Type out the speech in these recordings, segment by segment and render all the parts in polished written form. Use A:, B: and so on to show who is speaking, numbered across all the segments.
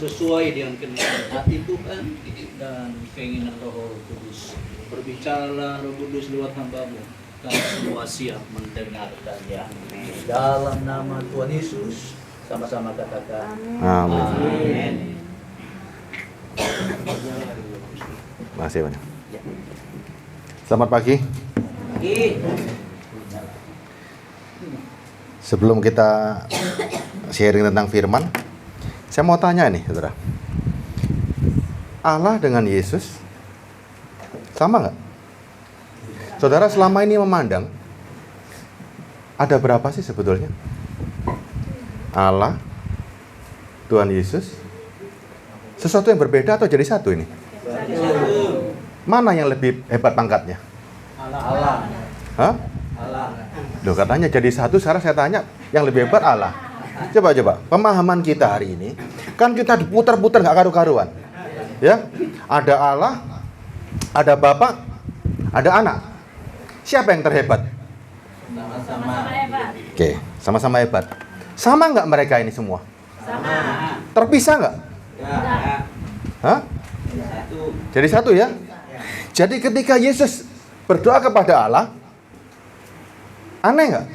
A: sesuai dengan keinginan hati Tuhan dan keinginan Roh Kudus. Berbicara Roh Kudus lewat hamba-Mu, kami semua siap mendengarkannya. Dalam nama Tuhan Yesus, sama-sama katakan
B: Amin. Makasih banyak. Selamat pagi. Sebelum kita sharing tentang firman, saya mau tanya nih, saudara. Allah dengan Yesus sama nggak? Saudara selama ini memandang, ada berapa sih sebetulnya? Allah, Tuhan Yesus, sesuatu yang berbeda atau jadi satu ini? Mana yang lebih hebat pangkatnya?
A: Allah.
B: Hah?
A: Allah.
B: Loh, katanya jadi satu, sekarang saya tanya, yang lebih hebat Allah. Coba, pemahaman kita hari ini, kan kita diputar-putar nggak karu-karuan. Ya, ada Allah, ada Bapa, ada Anak. Siapa yang terhebat?
A: Sama-sama
C: hebat.
B: Oke, sama-sama hebat. Sama nggak mereka ini semua?
C: Sama.
B: Terpisah nggak?
A: Ya.
B: Hah?
A: Satu.
B: Jadi satu ya? Jadi ketika Yesus berdoa kepada Allah, aneh nggak?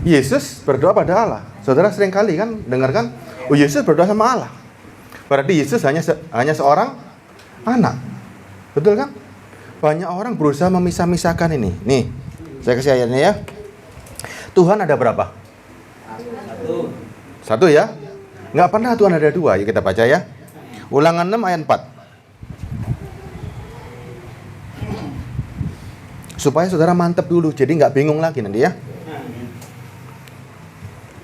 B: Yesus berdoa pada Allah. Saudara sering kali kan dengarkan, oh Yesus berdoa sama Allah. Berarti Yesus hanya seorang anak. Betul kan? Banyak orang berusaha memisah-misahkan ini. Nih, saya kasih ayatnya ya. Tuhan ada berapa? Satu ya? Nggak pernah Tuhan ada dua. Yuk kita baca ya. Ulangan 6 ayat 4. Supaya saudara mantep dulu, jadi nggak bingung lagi nanti ya.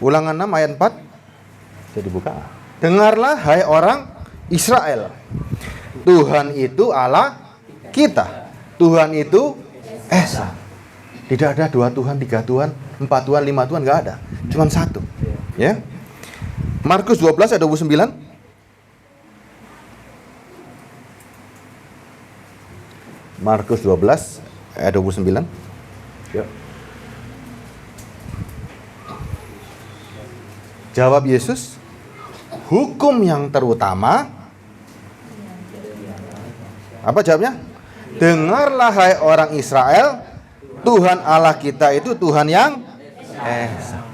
B: Ulangan 6 ayat 4. Jadi buka. Dengarlah hai orang Israel. Tuhan itu Allah kita. Tuhan itu Esa. Tidak ada 2 Tuhan, 3 Tuhan, 4 Tuhan, 5 Tuhan, nggak ada. Cuma satu. Ya. Markus 12 ayat 29. Markus 12 ayat 29. Yuk. Jawab Yesus, hukum yang terutama, apa jawabnya? Dengarlah hai orang Israel, Tuhan Allah kita itu Tuhan yang Esa.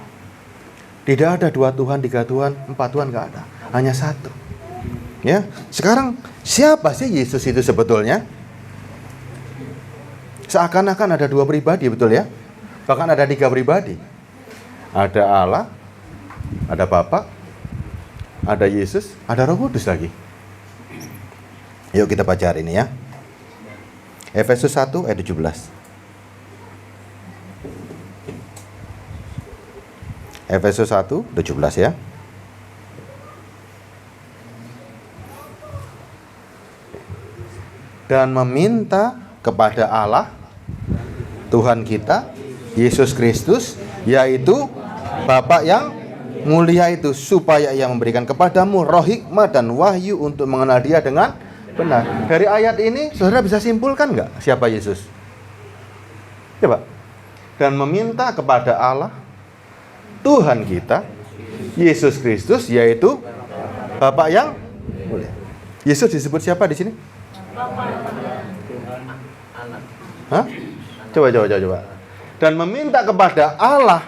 B: Tidak ada 2 Tuhan, 3 Tuhan, 4 Tuhan, nggak ada. Hanya satu. Ya, sekarang siapa sih Yesus itu sebetulnya? Seakan-akan ada 2 pribadi, betul ya? Bahkan ada 3 pribadi. Ada Allah, ada Bapa, ada Yesus, ada Roh Kudus lagi. Yuk kita baca hari ini ya. Efesus 1 ayat 17. Efesus 1 17 ya. Dan meminta kepada Allah Tuhan kita Yesus Kristus, yaitu Bapa yang mulia itu, supaya Ia memberikan kepadamu roh hikmat dan wahyu untuk mengenal Dia dengan benar. Dari ayat ini saudara bisa simpulkan nggak siapa Yesus? Coba. Dan meminta kepada Allah Tuhan kita Yesus Kristus, yaitu Bapa yang mulia. Yesus disebut siapa di sini? Hah? Coba. Dan meminta kepada Allah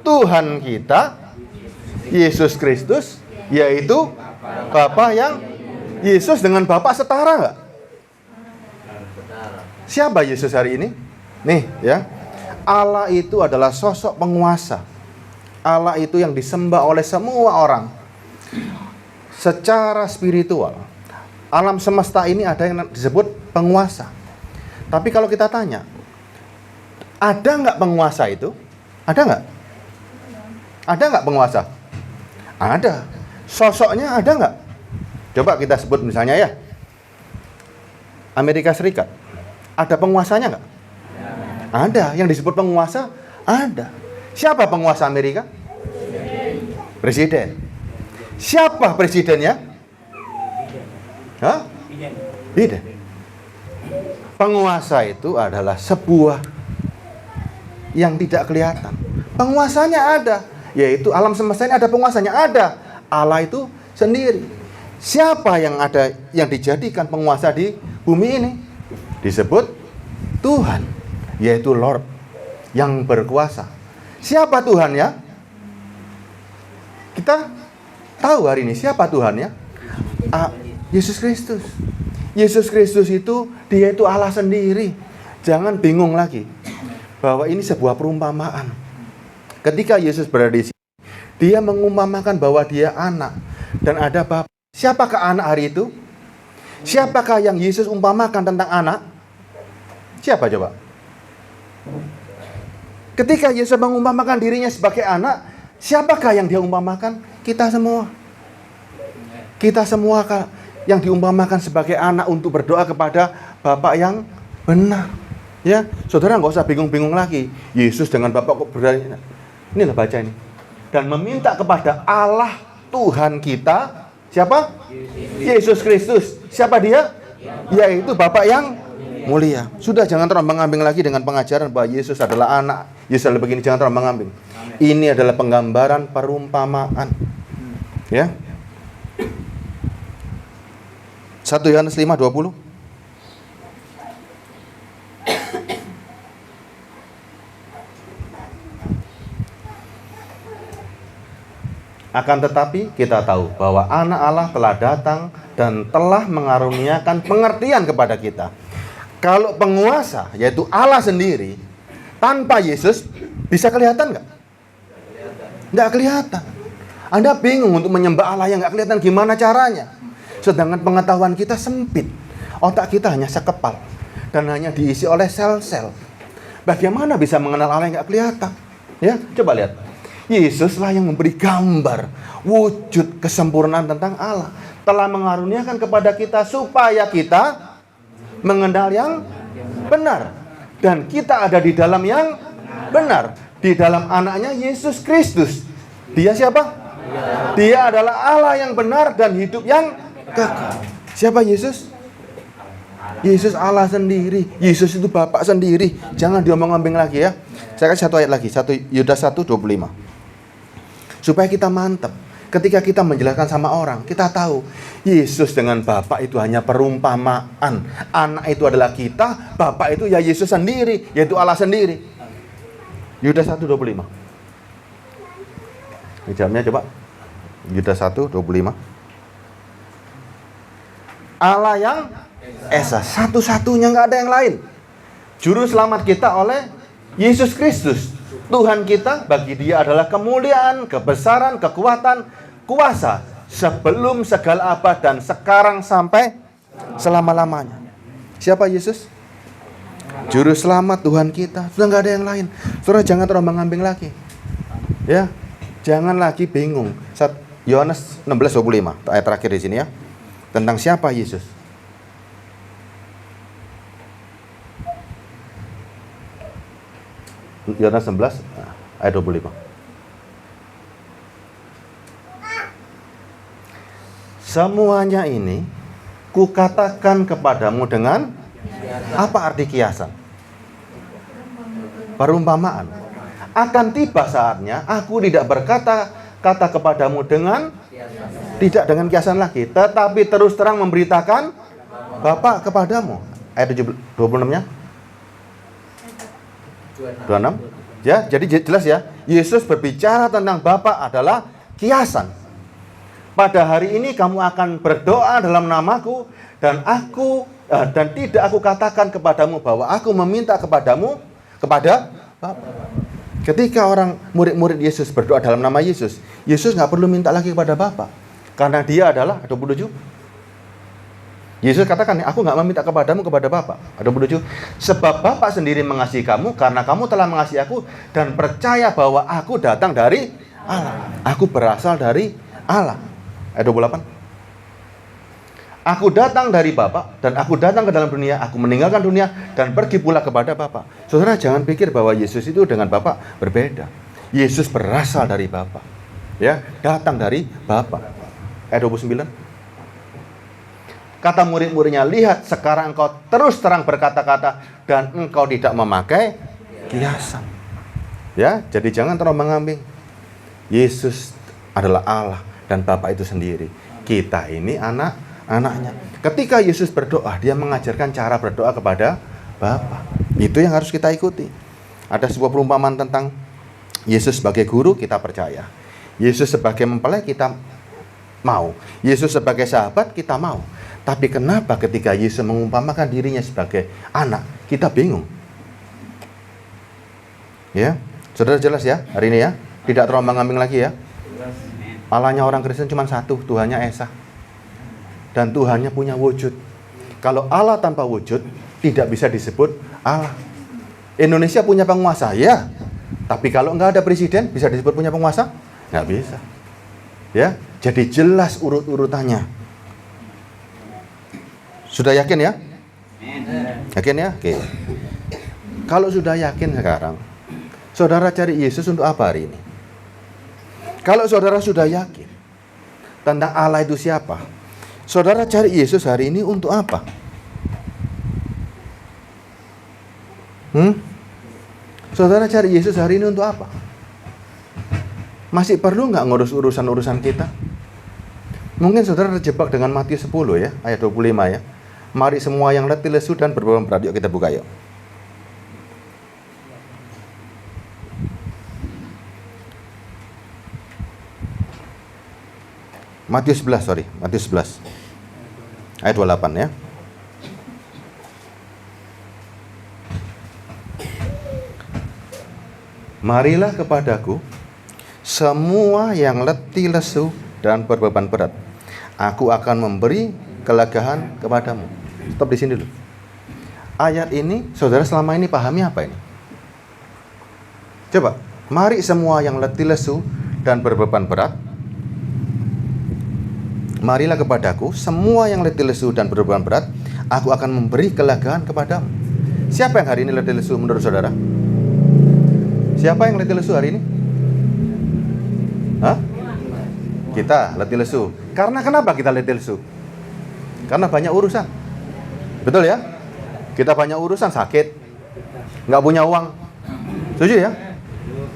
B: Tuhan kita Yesus Kristus, yaitu Bapa yang Yesus dengan Bapa setara nggak? Siapa Yesus hari ini? Nih ya, Allah itu adalah sosok penguasa. Allah itu yang disembah oleh semua orang secara spiritual. Alam semesta ini ada yang disebut penguasa. Tapi kalau kita tanya, ada nggak penguasa itu? Ada nggak? Ada nggak penguasa? Ada. Sosoknya ada nggak? Coba kita sebut misalnya ya, Amerika Serikat. Ada penguasanya nggak? Ada. Yang disebut penguasa ada. Siapa penguasa Amerika? Presiden. Siapa presidennya? Hah? Biden. Penguasa itu adalah sebuah yang tidak kelihatan. Penguasanya ada, yaitu alam semesta ini ada penguasanya, ada. Allah itu sendiri. Siapa yang dijadikan penguasa di bumi ini? Disebut Tuhan, yaitu Lord yang berkuasa. Siapa Tuhan ya? Kita tahu hari ini siapa Tuhan ya? Yesus Kristus. Yesus Kristus itu, dia itu Allah sendiri. Jangan bingung lagi bahwa ini sebuah perumpamaan. Ketika Yesus berada di sini, dia mengumpamakan bahwa dia anak dan ada Bapa. Siapakah anak hari itu? Siapakah yang Yesus umpamakan tentang anak? Siapa coba? Ketika Yesus mengumpamakan dirinya sebagai anak, siapakah yang dia umpamakan? Kita semua. Kita semua yang diumpamakan sebagai anak untuk berdoa kepada Bapa yang benar. Ya, saudara nggak usah bingung-bingung lagi. Yesus dengan Bapa kok berada. Inilah baca ini. Dan meminta kepada Allah Tuhan kita, siapa? Yesus Kristus. Siapa dia? Yaitu Bapa yang mulia. Sudah, jangan terombang-ambing lagi dengan pengajaran bahwa Yesus adalah anak. Yesus adalah begini, jangan terombang-ambing. Ini adalah penggambaran perumpamaan. Ya. 1 Yohanes 5:20. Akan tetapi kita tahu bahwa anak Allah telah datang dan telah mengaruniakan pengertian kepada kita. Kalau penguasa, yaitu Allah sendiri, tanpa Yesus, bisa kelihatan nggak? Nggak kelihatan. Anda bingung untuk menyembah Allah yang nggak kelihatan, gimana caranya? Sedangkan pengetahuan kita sempit. Otak kita hanya sekepal. Dan hanya diisi oleh sel-sel. Bagaimana bisa mengenal Allah yang nggak kelihatan? Ya, coba lihat. Yesuslah yang memberi gambar wujud kesempurnaan tentang Allah. Telah mengaruniakan kepada kita supaya kita mengenal yang benar. Dan kita ada di dalam yang benar. Di dalam anaknya Yesus Kristus. Dia siapa? Dia adalah Allah yang benar dan hidup yang kekal. Siapa Yesus? Yesus Allah sendiri. Yesus itu Bapa sendiri. Jangan diomong-ombing lagi ya. Saya kasih satu ayat lagi. Yudas 1:25. Supaya kita mantap. Ketika kita menjelaskan sama orang, kita tahu Yesus dengan Bapa itu hanya perumpamaan. Anak itu adalah kita, Bapa itu ya Yesus sendiri, yaitu Allah sendiri. Yudas 1:25. Ini jamnya coba. Yudas 1:25. Allah yang Esa, satu-satunya, nggak ada yang lain. Juru selamat kita oleh Yesus Kristus. Tuhan kita, bagi dia adalah kemuliaan, kebesaran, kekuatan, kuasa sebelum segala abad dan sekarang sampai selama-lamanya. Siapa Yesus? Juru selamat Tuhan kita. Sudah nggak ada yang lain. Saudara jangan terombang-ambing lagi. Ya, jangan lagi bingung. Yohanes 16:25, ayat terakhir di sini ya. Tentang siapa Yesus? Yohanes 16 ayat 25. Semuanya ini kukatakan kepadamu dengan apa arti kiasan? Perumpamaan. Akan tiba saatnya aku tidak berkata-kata kepadamu tidak dengan kiasan lagi, tetapi terus terang memberitakan Bapa kepadamu. Ayat 26-nya. 26. Ya, jadi jelas ya. Yesus berbicara tentang Bapa adalah kiasan. Pada hari ini kamu akan berdoa dalam namaku dan tidak aku katakan kepadamu bahwa aku meminta kepadamu kepada Bapa. Ketika orang murid-murid Yesus berdoa dalam nama Yesus, Yesus nggak perlu minta lagi kepada Bapa. Karena dia adalah 27. Yesus katakan, aku nggak meminta kepadamu kepada Bapa. 27. Sebab Bapa sendiri mengasihi kamu karena kamu telah mengasihi aku dan percaya bahwa aku datang dari Allah. Aku berasal dari Allah. Ayat 28. Aku datang dari Bapa dan aku datang ke dalam dunia, aku meninggalkan dunia dan pergi pula kepada Bapa. Saudara jangan pikir bahwa Yesus itu dengan Bapa berbeda. Yesus berasal dari Bapa. Ya, datang dari Bapa. Ayat 29. Kata murid-muridnya, lihat sekarang engkau terus terang berkata-kata dan engkau tidak memakai kiasan. Ya, jadi jangan terombang-ambing. Yesus adalah Allah dan Bapa itu sendiri. Kita ini anak-anaknya. Ketika Yesus berdoa, dia mengajarkan cara berdoa kepada Bapa. Itu yang harus kita ikuti. Ada sebuah perumpamaan tentang Yesus sebagai guru, kita percaya. Yesus sebagai mempelai, kita mau. Yesus sebagai sahabat, kita mau. Tapi kenapa ketika Yesus mengumpamakan dirinya sebagai anak, kita bingung? Ya, saudara jelas ya hari ini ya? Tidak terombang-ambing lagi ya? Allahnya orang Kristen cuma satu, Tuhannya Esa. Dan Tuhannya punya wujud. Kalau Allah tanpa wujud, tidak bisa disebut Allah. Indonesia punya penguasa, ya. Tapi kalau nggak ada presiden, bisa disebut punya penguasa? Nggak bisa. Ya, jadi jelas urut-urutannya. Sudah yakin ya? Yakin ya? Oke. Kalau sudah yakin sekarang, saudara cari Yesus untuk apa hari ini? Kalau saudara sudah yakin tentang Allah itu siapa, saudara cari Yesus hari ini untuk apa? Saudara cari Yesus hari ini untuk apa? Masih perlu nggak ngurus urusan-urusan kita? Mungkin saudara terjebak dengan Matius 10 ya, ayat 25 ya. Mari semua yang letih lesu dan berbeban berat, yuk kita buka yuk. Matius 11 ayat 28 ya. Marilah kepadaku semua yang letih lesu dan berbeban berat, aku akan memberi kelegaan kepadamu. Stop di sini dulu. Ayat ini saudara selama ini pahami apa ini? Coba, mari semua yang letih lesu dan berbeban berat, marilah kepadaku semua yang letih lesu dan berbeban berat, aku akan memberi kelegaan kepadamu. Siapa yang hari ini letih lesu menurut saudara? Siapa yang letih lesu hari ini? Hah? Kita letih lesu. Karena kenapa kita letih lesu? Karena banyak urusan. Betul ya? Kita banyak urusan, sakit, nggak punya uang. Setuju ya?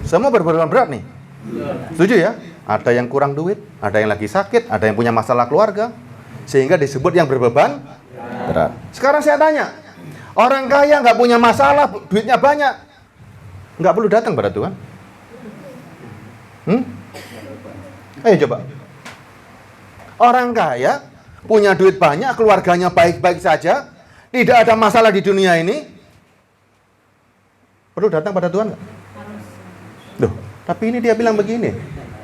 B: Semua berbeban berat nih. Setuju ya? Ada yang kurang duit, ada yang lagi sakit, ada yang punya masalah keluarga, sehingga disebut yang berbeban berat. Sekarang saya tanya, orang kaya nggak punya masalah, duitnya banyak, nggak perlu datang pada Tuhan. Ayo coba. Orang kaya punya duit banyak, keluarganya baik-baik saja, tidak ada masalah di dunia ini, perlu datang pada Tuhan nggak? Loh, tapi ini dia bilang begini,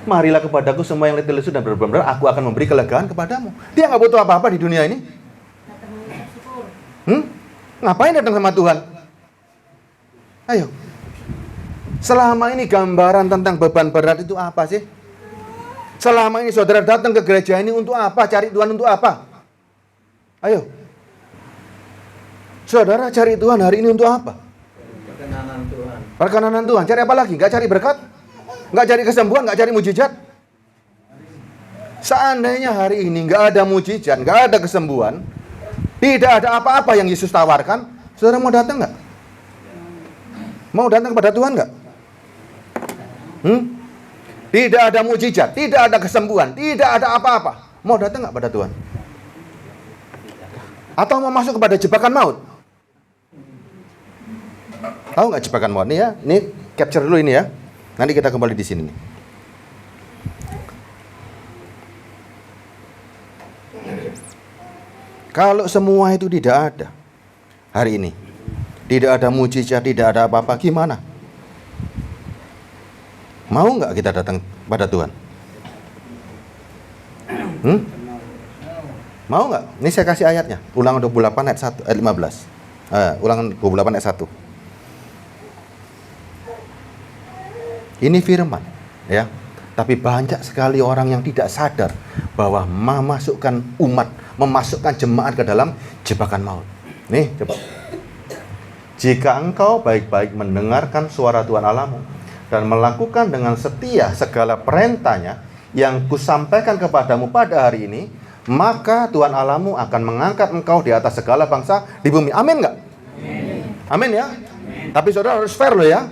B: marilah kepadaku semua yang letih lesu dan berbeban berat, aku akan memberi kelegaan kepadamu. Dia nggak butuh apa-apa di dunia ini. Ngapain datang sama Tuhan? Ayo. Selama ini gambaran tentang beban berat itu apa sih? Selama ini saudara datang ke gereja ini untuk apa? Cari Tuhan untuk apa? Ayo. Saudara cari Tuhan hari ini untuk apa?
A: Perkenanan Tuhan.
B: Perkenanan Tuhan. Cari apa lagi? Nggak cari berkat? Nggak cari kesembuhan? Nggak cari mujizat? Seandainya hari ini nggak ada mujizat, nggak ada kesembuhan, tidak ada apa-apa yang Yesus tawarkan, saudara mau datang nggak? Mau datang kepada Tuhan nggak? Tidak ada mujizat, tidak ada kesembuhan, tidak ada apa-apa, mau datang nggak pada Tuhan? Atau mau masuk kepada jebakan maut? Tahu nggak jebakan maut nih ya? Ini capture dulu ini ya. Nanti kita kembali di sini nih. Kalau semua itu tidak ada hari ini, tidak ada mujizat, tidak ada apa-apa, gimana? Mau nggak kita datang pada Tuhan? Mau nggak? Ini saya kasih ayatnya. Ulangan 28 ayat 1, ayat 15. Ulangan 28 ayat 1. Ini firman, ya. Tapi banyak sekali orang yang tidak sadar bahwa memasukkan umat, memasukkan jemaat ke dalam jebakan maut. Nih, coba. Jika engkau baik-baik mendengarkan suara Tuhan Allahmu dan melakukan dengan setia segala perintahnya yang kusampaikan kepadamu pada hari ini, maka Tuhan Allahmu akan mengangkat engkau di atas segala bangsa di bumi. Amin nggak? Amin ya? Tapi saudara harus fair loh ya.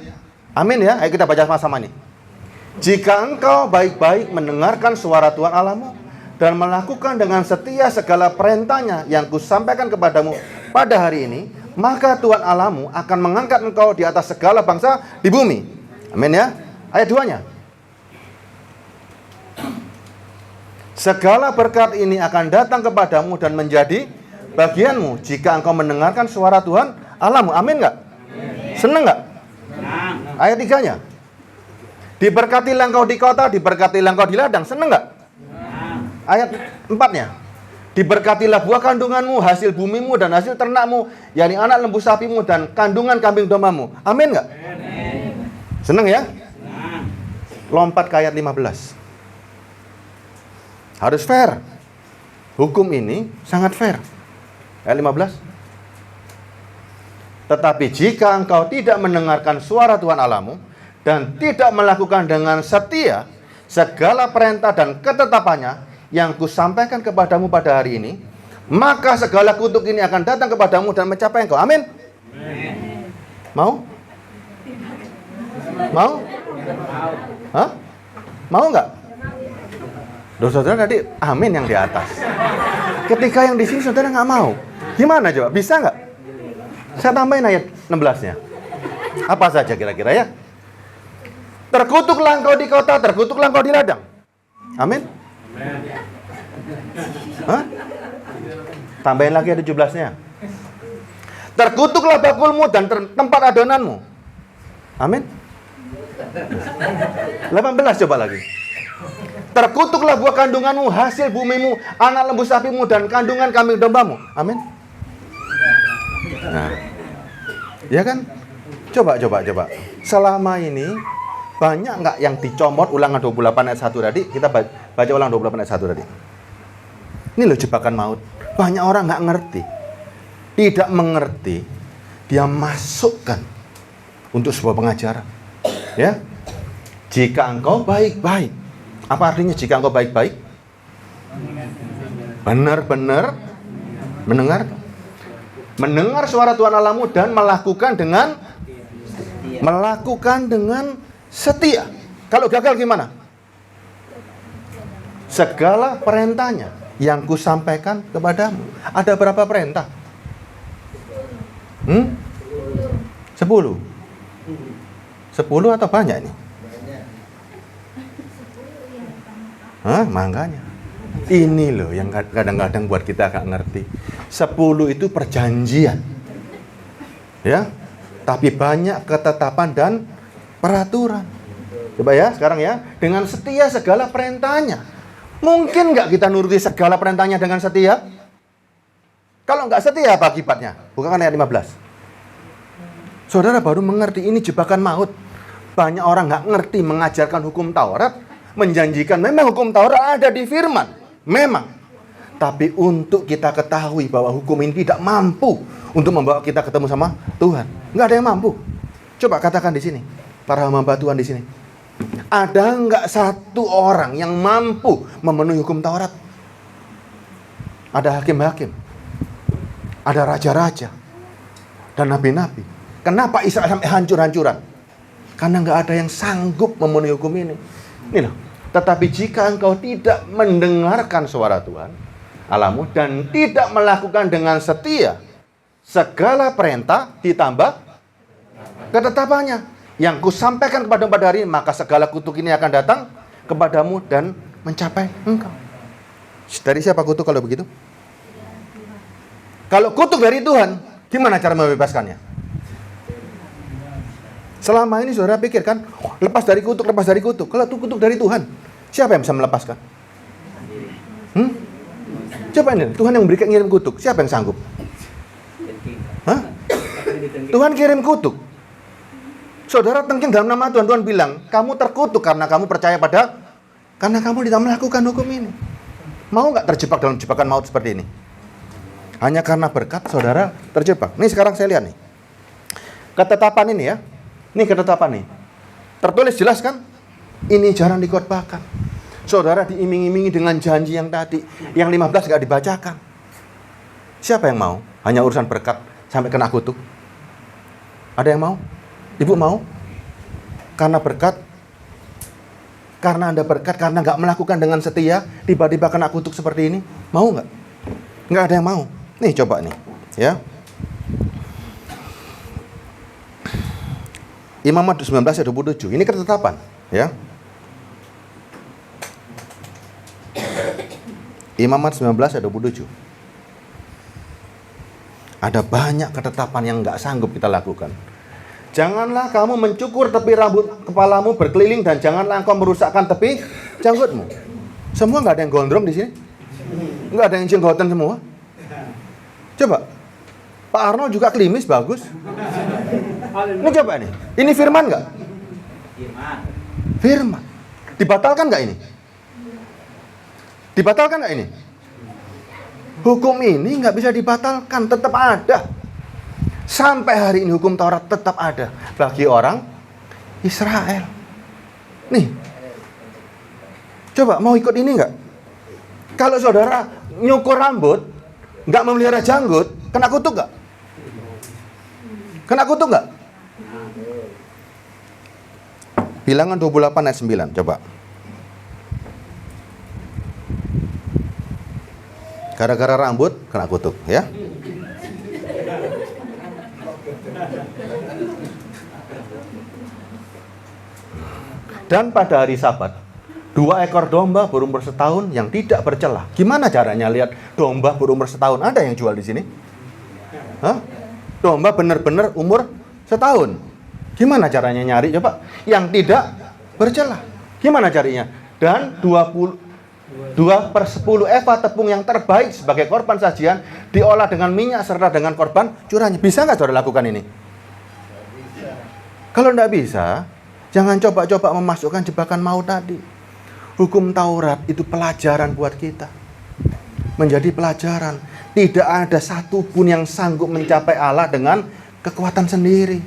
B: Amin ya? Ayo kita baca sama-sama nih. Jika engkau baik-baik mendengarkan suara Tuhan Allahmu dan melakukan dengan setia segala perintahnya yang kusampaikan kepadamu pada hari ini, maka Tuhan Allahmu akan mengangkat engkau di atas segala bangsa di bumi. Amin ya. Ayat 2-nya. Segala berkat ini akan datang kepadamu dan menjadi bagianmu jika engkau mendengarkan suara Tuhan Allahmu. Amin nggak? Seneng nggak? Ayat 3-nya. Diberkatilah engkau di kota, diberkatilah engkau di ladang. Seneng nggak? Ayat 4-nya. Diberkatilah buah kandunganmu, hasil bumimu dan hasil ternakmu, yakni anak lembu sapimu dan kandungan kambing dombamu. Amin nggak? Seneng ya? Lompat ke ayat 15. Harus fair. Hukum ini sangat fair. Ayat 15. Tetapi jika engkau tidak mendengarkan suara Tuhan Allahmu dan tidak melakukan dengan setia segala perintah dan ketetapannya yang kusampaikan kepadamu pada hari ini, maka segala kutuk ini akan datang kepadamu dan mencapai engkau. Amin. Mau? Mau? Hah? Mau nggak? Saudara tadi amin yang di atas. Ketika yang di sini saudara nggak mau, gimana coba? Bisa nggak? Saya tambahin ayat 16-nya. Apa saja kira-kira ya? Terkutuklah engkau di kota, terkutuklah engkau di ladang. Amin. Hah? Tambahin lagi ayat 17-nya. Terkutuklah bakulmu dan tempat adonanmu. Amin. 18 coba lagi. Terkutuklah buah kandunganmu, hasil bumimu, anak lembu sapimu dan kandungan kambing dombamu. Amin. Nah, ya kan? Coba. Selama ini banyak nggak yang dicomot ulangan 28 ayat 1 tadi? Kita baca ulang 28 ayat 1 tadi. Ini loh jebakan maut. Banyak orang nggak ngerti. Tidak mengerti. Dia masukkan untuk sebuah pengajaran. Ya. Jika engkau baik-baik. Apa artinya jika engkau baik-baik? Benar-benar mendengar suara Tuhan Allahmu dan melakukan dengan setia. Kalau gagal gimana? Segala perintahnya yang kusampaikan kepadamu. Ada berapa perintah? 10 atau banyak ini? Makanya ini loh yang kadang-kadang buat kita agak ngerti. 10 itu perjanjian. Ya. Tapi banyak ketetapan dan peraturan. Coba ya, sekarang ya, dengan setia segala perintahnya. Mungkin nggak kita nuruti segala perintahnya dengan setia? Kalau nggak setia apa akibatnya? Bukan ayat 15. Saudara baru mengerti ini jebakan maut. Banyak orang nggak ngerti mengajarkan hukum Taurat. Menjanjikan memang hukum Taurat ada di firman. Memang. Tapi untuk kita ketahui bahwa hukum ini tidak mampu untuk membawa kita ketemu sama Tuhan. Nggak ada yang mampu. Coba katakan di sini. Para hamba Tuhan di sini. Ada nggak satu orang yang mampu memenuhi hukum Taurat? Ada hakim-hakim. Ada raja-raja. Dan nabi-nabi. Kenapa Israel sampai hancur-hancuran? Karena nggak ada yang sanggup memenuhi hukum ini. Ini loh. Tetapi jika engkau tidak mendengarkan suara Tuhan Allahmu dan tidak melakukan dengan setia segala perintah ditambah ketetapannya yang kusampaikan kepadamu pada hari ini, maka segala kutuk ini akan datang kepadamu dan mencapai engkau. Dari siapa kutuk kalau begitu? Kalau kutuk dari Tuhan, gimana cara membebaskannya? Selama ini saudara pikir kan, lepas dari kutuk. Kalau itu kutuk dari Tuhan, siapa yang bisa melepaskan? Coba ini, Tuhan yang memberikan ngirim kutuk, siapa yang sanggup? Tuhan kirim kutuk. Saudara tengking dalam nama Tuhan, Tuhan bilang, kamu terkutuk karena kamu percaya karena kamu tidak melakukan hukum ini. Mau nggak terjebak dalam jebakan maut seperti ini? Hanya karena berkat, saudara terjebak. Nih sekarang saya lihat nih, ketetapan ini ya. Ini ketetapan nih. Tertulis jelas kan? Ini jarang dikhotbahkan. Saudara diiming-imingi dengan janji yang tadi. Yang 15 gak dibacakan. Siapa yang mau? Hanya urusan berkat sampai kena kutuk. Ada yang mau? Ibu mau? Karena berkat karena Anda berkat, karena nggak melakukan dengan setia, tiba-tiba kena kutuk seperti ini? Mau nggak? Nggak ada yang mau. Nih coba nih, ya. Imamat 19 ayat 27. Ini ketetapan, ya. Imamat 19 ayat 27. Ada banyak ketetapan yang nggak sanggup kita lakukan. Janganlah kamu mencukur tepi rambut kepalamu berkeliling, dan janganlah engkau merusakkan tepi janggutmu. Semua nggak ada yang gondrong di sini? Nggak ada yang jenggotan semua? Coba. Pak Arno juga klimis, bagus. Ini coba nih. Ini firman nggak? Firman. Dibatalkan nggak ini? Dibatalkan nggak ini? Hukum ini nggak bisa dibatalkan, tetap ada. Sampai hari ini hukum Taurat tetap ada bagi orang Israel. Nih, coba mau ikut ini nggak? Kalau saudara nyukur rambut, nggak memelihara janggut, kena kutuk nggak? Kena kutuk nggak? Bilangan 28 ayat 9, coba. Gara-gara rambut, kena kutuk, ya. Dan pada hari Sabat, 2 ekor domba berumur setahun yang tidak bercela. Gimana caranya lihat domba berumur setahun? Ada yang jual di sini? Hah? Domba benar-benar umur setahun. Gimana caranya nyari? Coba. Yang tidak bercela. Gimana carinya? Dan 2/10 eva tepung yang terbaik sebagai korban sajian diolah dengan minyak serta dengan korban curahnya. Bisa nggak saudara lakukan ini? Kalau nggak bisa, jangan coba-coba memasukkan jebakan maut tadi. Hukum Taurat itu pelajaran buat kita. Menjadi pelajaran. Tidak ada satupun yang sanggup mencapai Allah dengan kekuatan sendiri.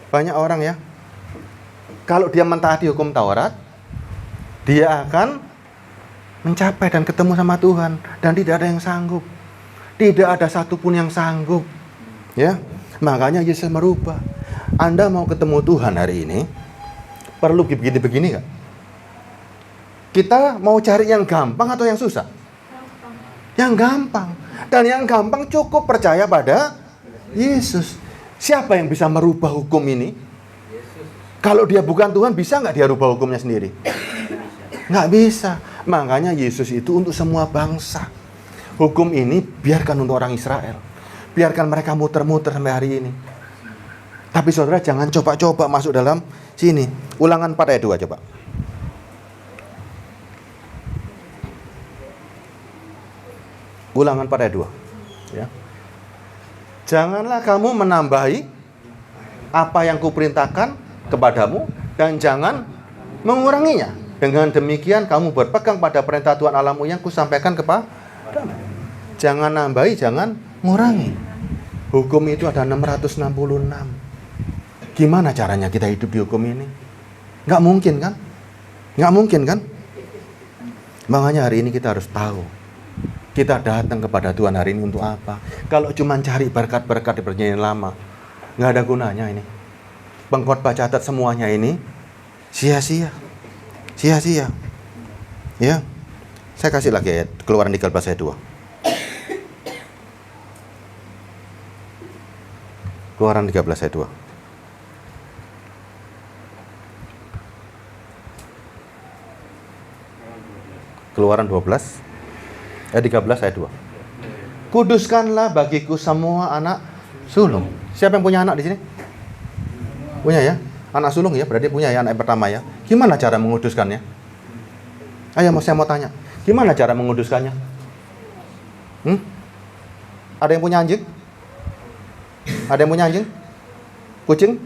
B: Banyak orang ya, kalau dia mentaati hukum Taurat, dia akan mencapai dan ketemu sama Tuhan. Dan tidak ada yang sanggup. Tidak ada satupun yang sanggup. Ya, makanya Yesus merubah. Anda mau ketemu Tuhan hari ini, perlu begini-begini nggak? Kita mau cari yang gampang atau yang susah? Yang gampang. Dan yang gampang cukup percaya pada Yesus. Siapa yang bisa merubah hukum ini? Kalau dia bukan Tuhan, bisa nggak dia rubah hukumnya sendiri? Nggak bisa. Makanya Yesus itu untuk semua bangsa. Hukum ini biarkan untuk orang Israel. Biarkan mereka muter-muter sampai hari ini. Tapi saudara jangan coba-coba masuk dalam sini. Ulangan 4 ayat 2 coba. Ulangan 4 ayat 2. Ya. Janganlah kamu menambahi apa yang kuperintahkan kepadamu, dan jangan menguranginya. Dengan demikian kamu berpegang pada perintah Tuhan Allahmu yang kusampaikan kepadamu. Jangan nambahi, jangan ngurangi. Hukum itu ada 666. Gimana caranya kita hidup di hukum ini? Nggak mungkin kan? Nggak mungkin kan? Makanya hari ini kita harus tahu. Kita datang kepada Tuhan hari ini untuk apa? Kalau cuma cari berkat-berkat di perjanjian lama, nggak ada gunanya ini. Pengkhotbah catat semuanya ini sia-sia. Sia-sia. Ya. Saya kasih lagi ayat Keluaran 13 ayat 2. Keluaran 13 ayat 2. Keluaran 12 ayat 13 ayat 2. Kuduskanlah bagiku semua anak sulung. Siapa yang punya anak di sini? Punya ya? Anak sulung ya, berarti punya ya anak yang pertama ya. Gimana cara menguduskannya? Ayo saya mau tanya. Gimana cara menguduskannya? Ada yang punya anjing? Ada yang punya anjing? Kucing?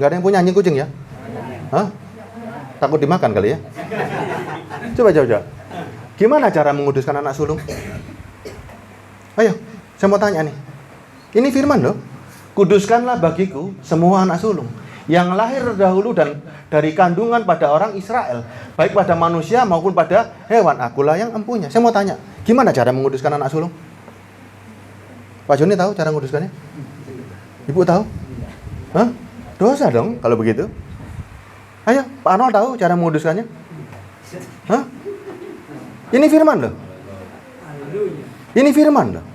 B: Gak ada yang punya anjing kucing ya? Hah? Takut dimakan kali ya? Coba. Gimana cara menguduskan anak sulung? Ayo, saya mau tanya nih. Ini firman loh. Kuduskanlah bagiku semua anak sulung yang lahir dahulu dan dari kandungan pada orang Israel, baik pada manusia maupun pada hewan. Akulah yang empunya. Saya mau tanya, gimana cara menguduskan anak sulung? Pak Joni tahu cara menguduskannya? Ibu tahu? Hah? Dosa dong kalau begitu. Ayo, Pak Arnold tahu cara menguduskannya? Hah? Ini firman loh. Ini firman loh.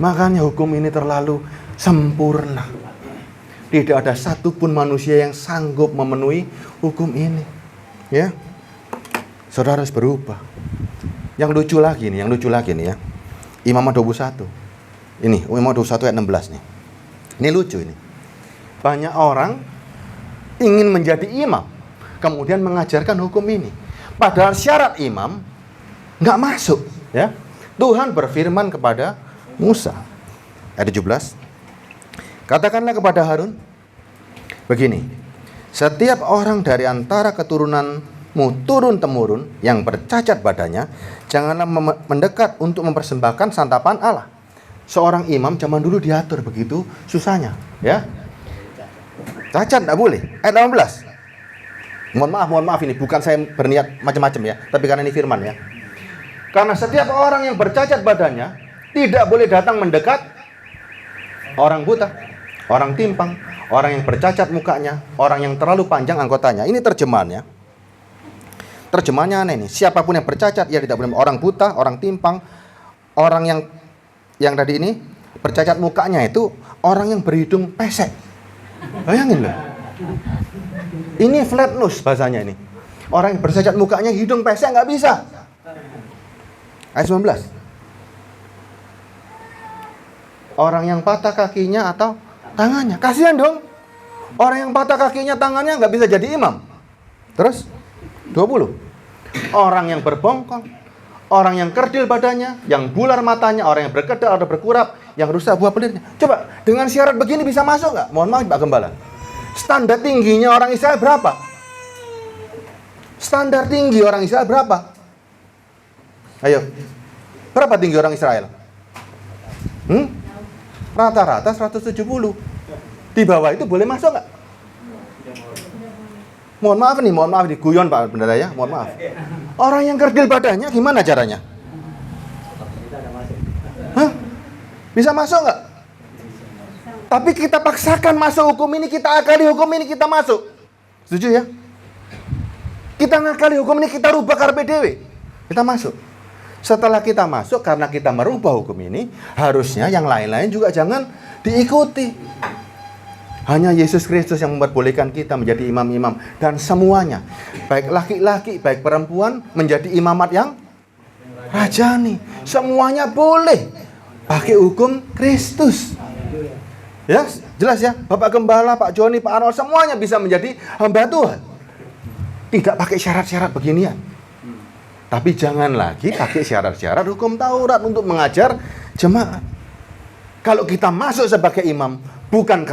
B: Makanya hukum ini terlalu sempurna. Tidak ada satupun manusia yang sanggup memenuhi hukum ini. Ya, saudara harus berubah. Yang lucu lagi nih ya. Imamat 21. Ini, Imamat 21 ayat 16 nih. Ini lucu ini. Banyak orang ingin menjadi imam, kemudian mengajarkan hukum ini. Padahal syarat imam nggak masuk. Ya, Tuhan berfirman kepada Musa. Ayat 17. Katakanlah kepada Harun, begini, setiap orang dari antara keturunanmu turun-temurun yang bercacat badannya, janganlah mendekat untuk mempersembahkan santapan Allah. Seorang imam zaman dulu diatur begitu susahnya, ya. Cacat tidak boleh. Ayat 18. Mohon maaf ini bukan saya berniat macam-macam ya, tapi karena ini firman ya. Karena setiap orang yang bercacat badannya tidak boleh datang mendekat orang buta, orang timpang, orang yang bercacat mukanya, orang yang terlalu panjang anggotanya. Ini terjemahannya. Terjemahannya aneh nih. Siapapun yang bercacat, ia tidak boleh. Orang buta, orang timpang, orang yang tadi ini bercacat mukanya itu orang yang berhidung pesek. Bayangin loh. Ini flat nose bahasanya ini. Orang yang bercacat mukanya hidung pesek nggak bisa. Ayat 19. Orang yang patah kakinya atau tangannya. Kasihan dong. Orang yang patah kakinya, tangannya nggak bisa jadi imam. Terus 20. Orang yang berbongkol, orang yang kerdil badannya, yang bular matanya, orang yang berkedal atau berkurap, yang rusak buah pelitnya. Coba, dengan syarat begini bisa masuk nggak? Mohon maaf Pak Gembala. Standar tingginya orang Israel berapa? Standar tinggi orang Israel berapa? Ayo. Berapa tinggi orang Israel? Rata-rata 170. Di bawah itu boleh masuk nggak? Mohon maaf nih, guyon Pak Bendara ya, mohon maaf. Orang yang kerdil badannya gimana caranya? Hah? Bisa masuk nggak? Tapi kita paksakan masuk hukum ini, kita akali hukum ini, kita masuk. Setuju ya? Kita ngakali hukum ini, kita rubah karpe dewe. Kita masuk. Setelah kita masuk, karena kita merubah hukum ini, harusnya yang lain-lain juga jangan diikuti. Hanya Yesus Kristus yang memperbolehkan kita menjadi imam-imam. Dan semuanya, baik laki-laki, baik perempuan, menjadi imamat yang rajani. Semuanya boleh pakai hukum Kristus. Ya, jelas ya. Bapak Gembala, Pak Joni, Pak Arnold, semuanya bisa menjadi hamba Tuhan. Tidak pakai syarat-syarat beginian. Tapi jangan lagi pakai syarat-syarat hukum Taurat untuk mengajar jemaat. Kalau kita masuk sebagai imam, bukan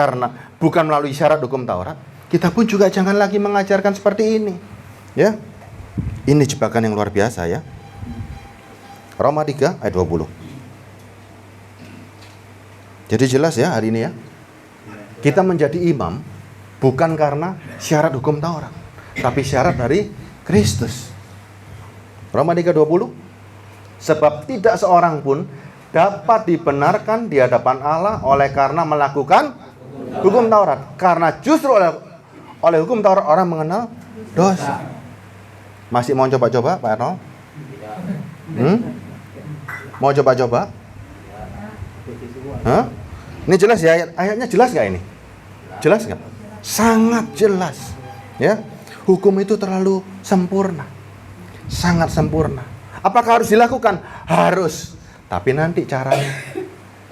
B: melalui syarat hukum Taurat, kita pun juga jangan lagi mengajarkan seperti ini. Ya. Ini jebakan yang luar biasa ya. Roma 3 ayat 20. Jadi jelas ya hari ini ya. Kita menjadi imam bukan karena syarat hukum Taurat, tapi syarat dari Kristus. Roma 3:20. Sebab tidak seorang pun dapat dibenarkan di hadapan Allah oleh karena melakukan hukum Taurat. Karena justru oleh hukum Taurat orang mengenal dosa. Masih mau coba-coba Pak Arnold? Mau coba-coba? Hah? Ini jelas ya, ayatnya jelas gak ini? Jelas gak? Sangat jelas. Ya, hukum itu terlalu sempurna. Sangat sempurna. Apakah harus dilakukan? Harus. Tapi nanti caranya.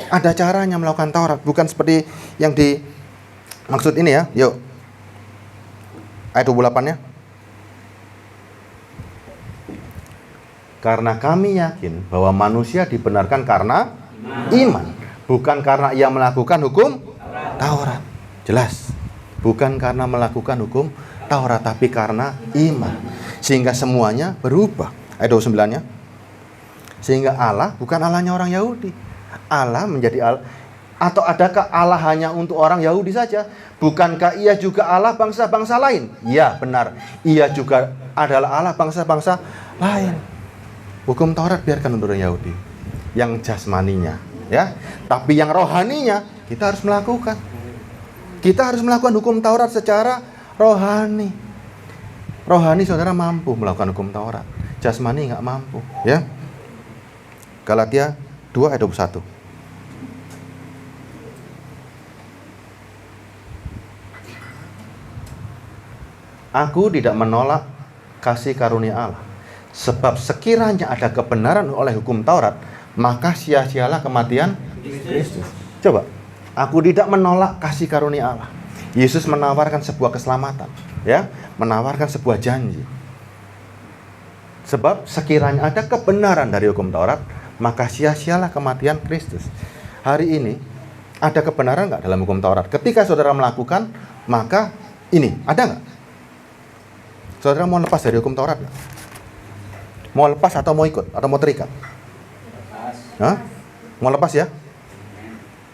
B: Ada caranya melakukan Taurat. Bukan seperti yang dimaksud ini ya. Yuk. Ayat 28-nya. Karena kami yakin bahwa manusia dibenarkan karena iman. Bukan karena ia melakukan hukum Taurat. Jelas. Bukan karena melakukan hukum Taurat, tapi karena iman. Sehingga semuanya berubah. Ayat 29-nya. Sehingga Allah bukan Allahnya orang Yahudi. Allah menjadi Allah. Atau adakah Allah hanya untuk orang Yahudi saja? Bukankah ia juga Allah bangsa-bangsa lain? Ya, benar. Ia juga adalah Allah bangsa-bangsa lain. Hukum Taurat biarkan untuk orang Yahudi. Yang jasmaninya, ya. Tapi yang rohaninya kita harus melakukan. Kita harus melakukan hukum Taurat secara rohani. Rohani saudara mampu melakukan hukum Taurat, jasmani nggak mampu, ya. Galatia 2 ayat 21. Aku tidak menolak kasih karunia Allah, sebab sekiranya ada kebenaran oleh hukum Taurat, maka sia-sialah kematian Kristus. Coba, aku tidak menolak kasih karunia Allah. Yesus menawarkan sebuah keselamatan, ya, menawarkan sebuah janji. Sebab sekiranya ada kebenaran dari hukum Taurat, maka sia-sialah kematian Kristus. Hari ini ada kebenaran nggak dalam hukum Taurat? Ketika saudara melakukan, maka ini ada nggak? Saudara mau lepas dari hukum Taurat nggak? Mau lepas atau mau ikut? Atau mau terikat? Hah? Mau lepas ya?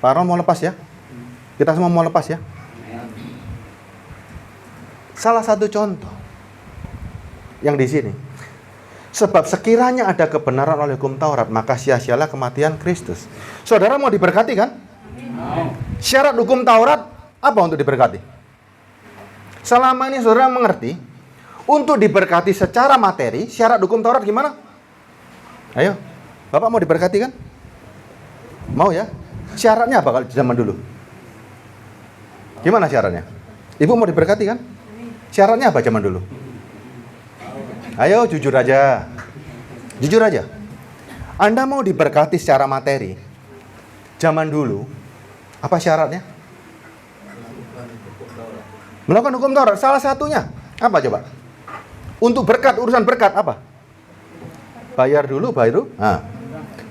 B: Pak Ron mau lepas ya? Kita semua mau lepas ya? Salah satu contoh yang di sini. Sebab sekiranya ada kebenaran oleh hukum Taurat, maka sia-sialah kematian Kristus. Saudara mau diberkati kan? Syarat hukum Taurat apa untuk diberkati? Selama ini saudara mengerti, untuk diberkati secara materi, syarat hukum Taurat gimana? Ayo, Bapak mau diberkati kan? Mau ya? Syaratnya apa kalau zaman dulu? Gimana syaratnya? Ibu mau diberkati kan? Syaratnya apa zaman dulu? Ayo jujur aja. Jujur aja. Anda mau diberkati secara materi, zaman dulu, apa syaratnya? Melakukan hukum Taurat. Salah satunya apa coba? Untuk berkat, urusan berkat apa? Bayar dulu baru. Nah,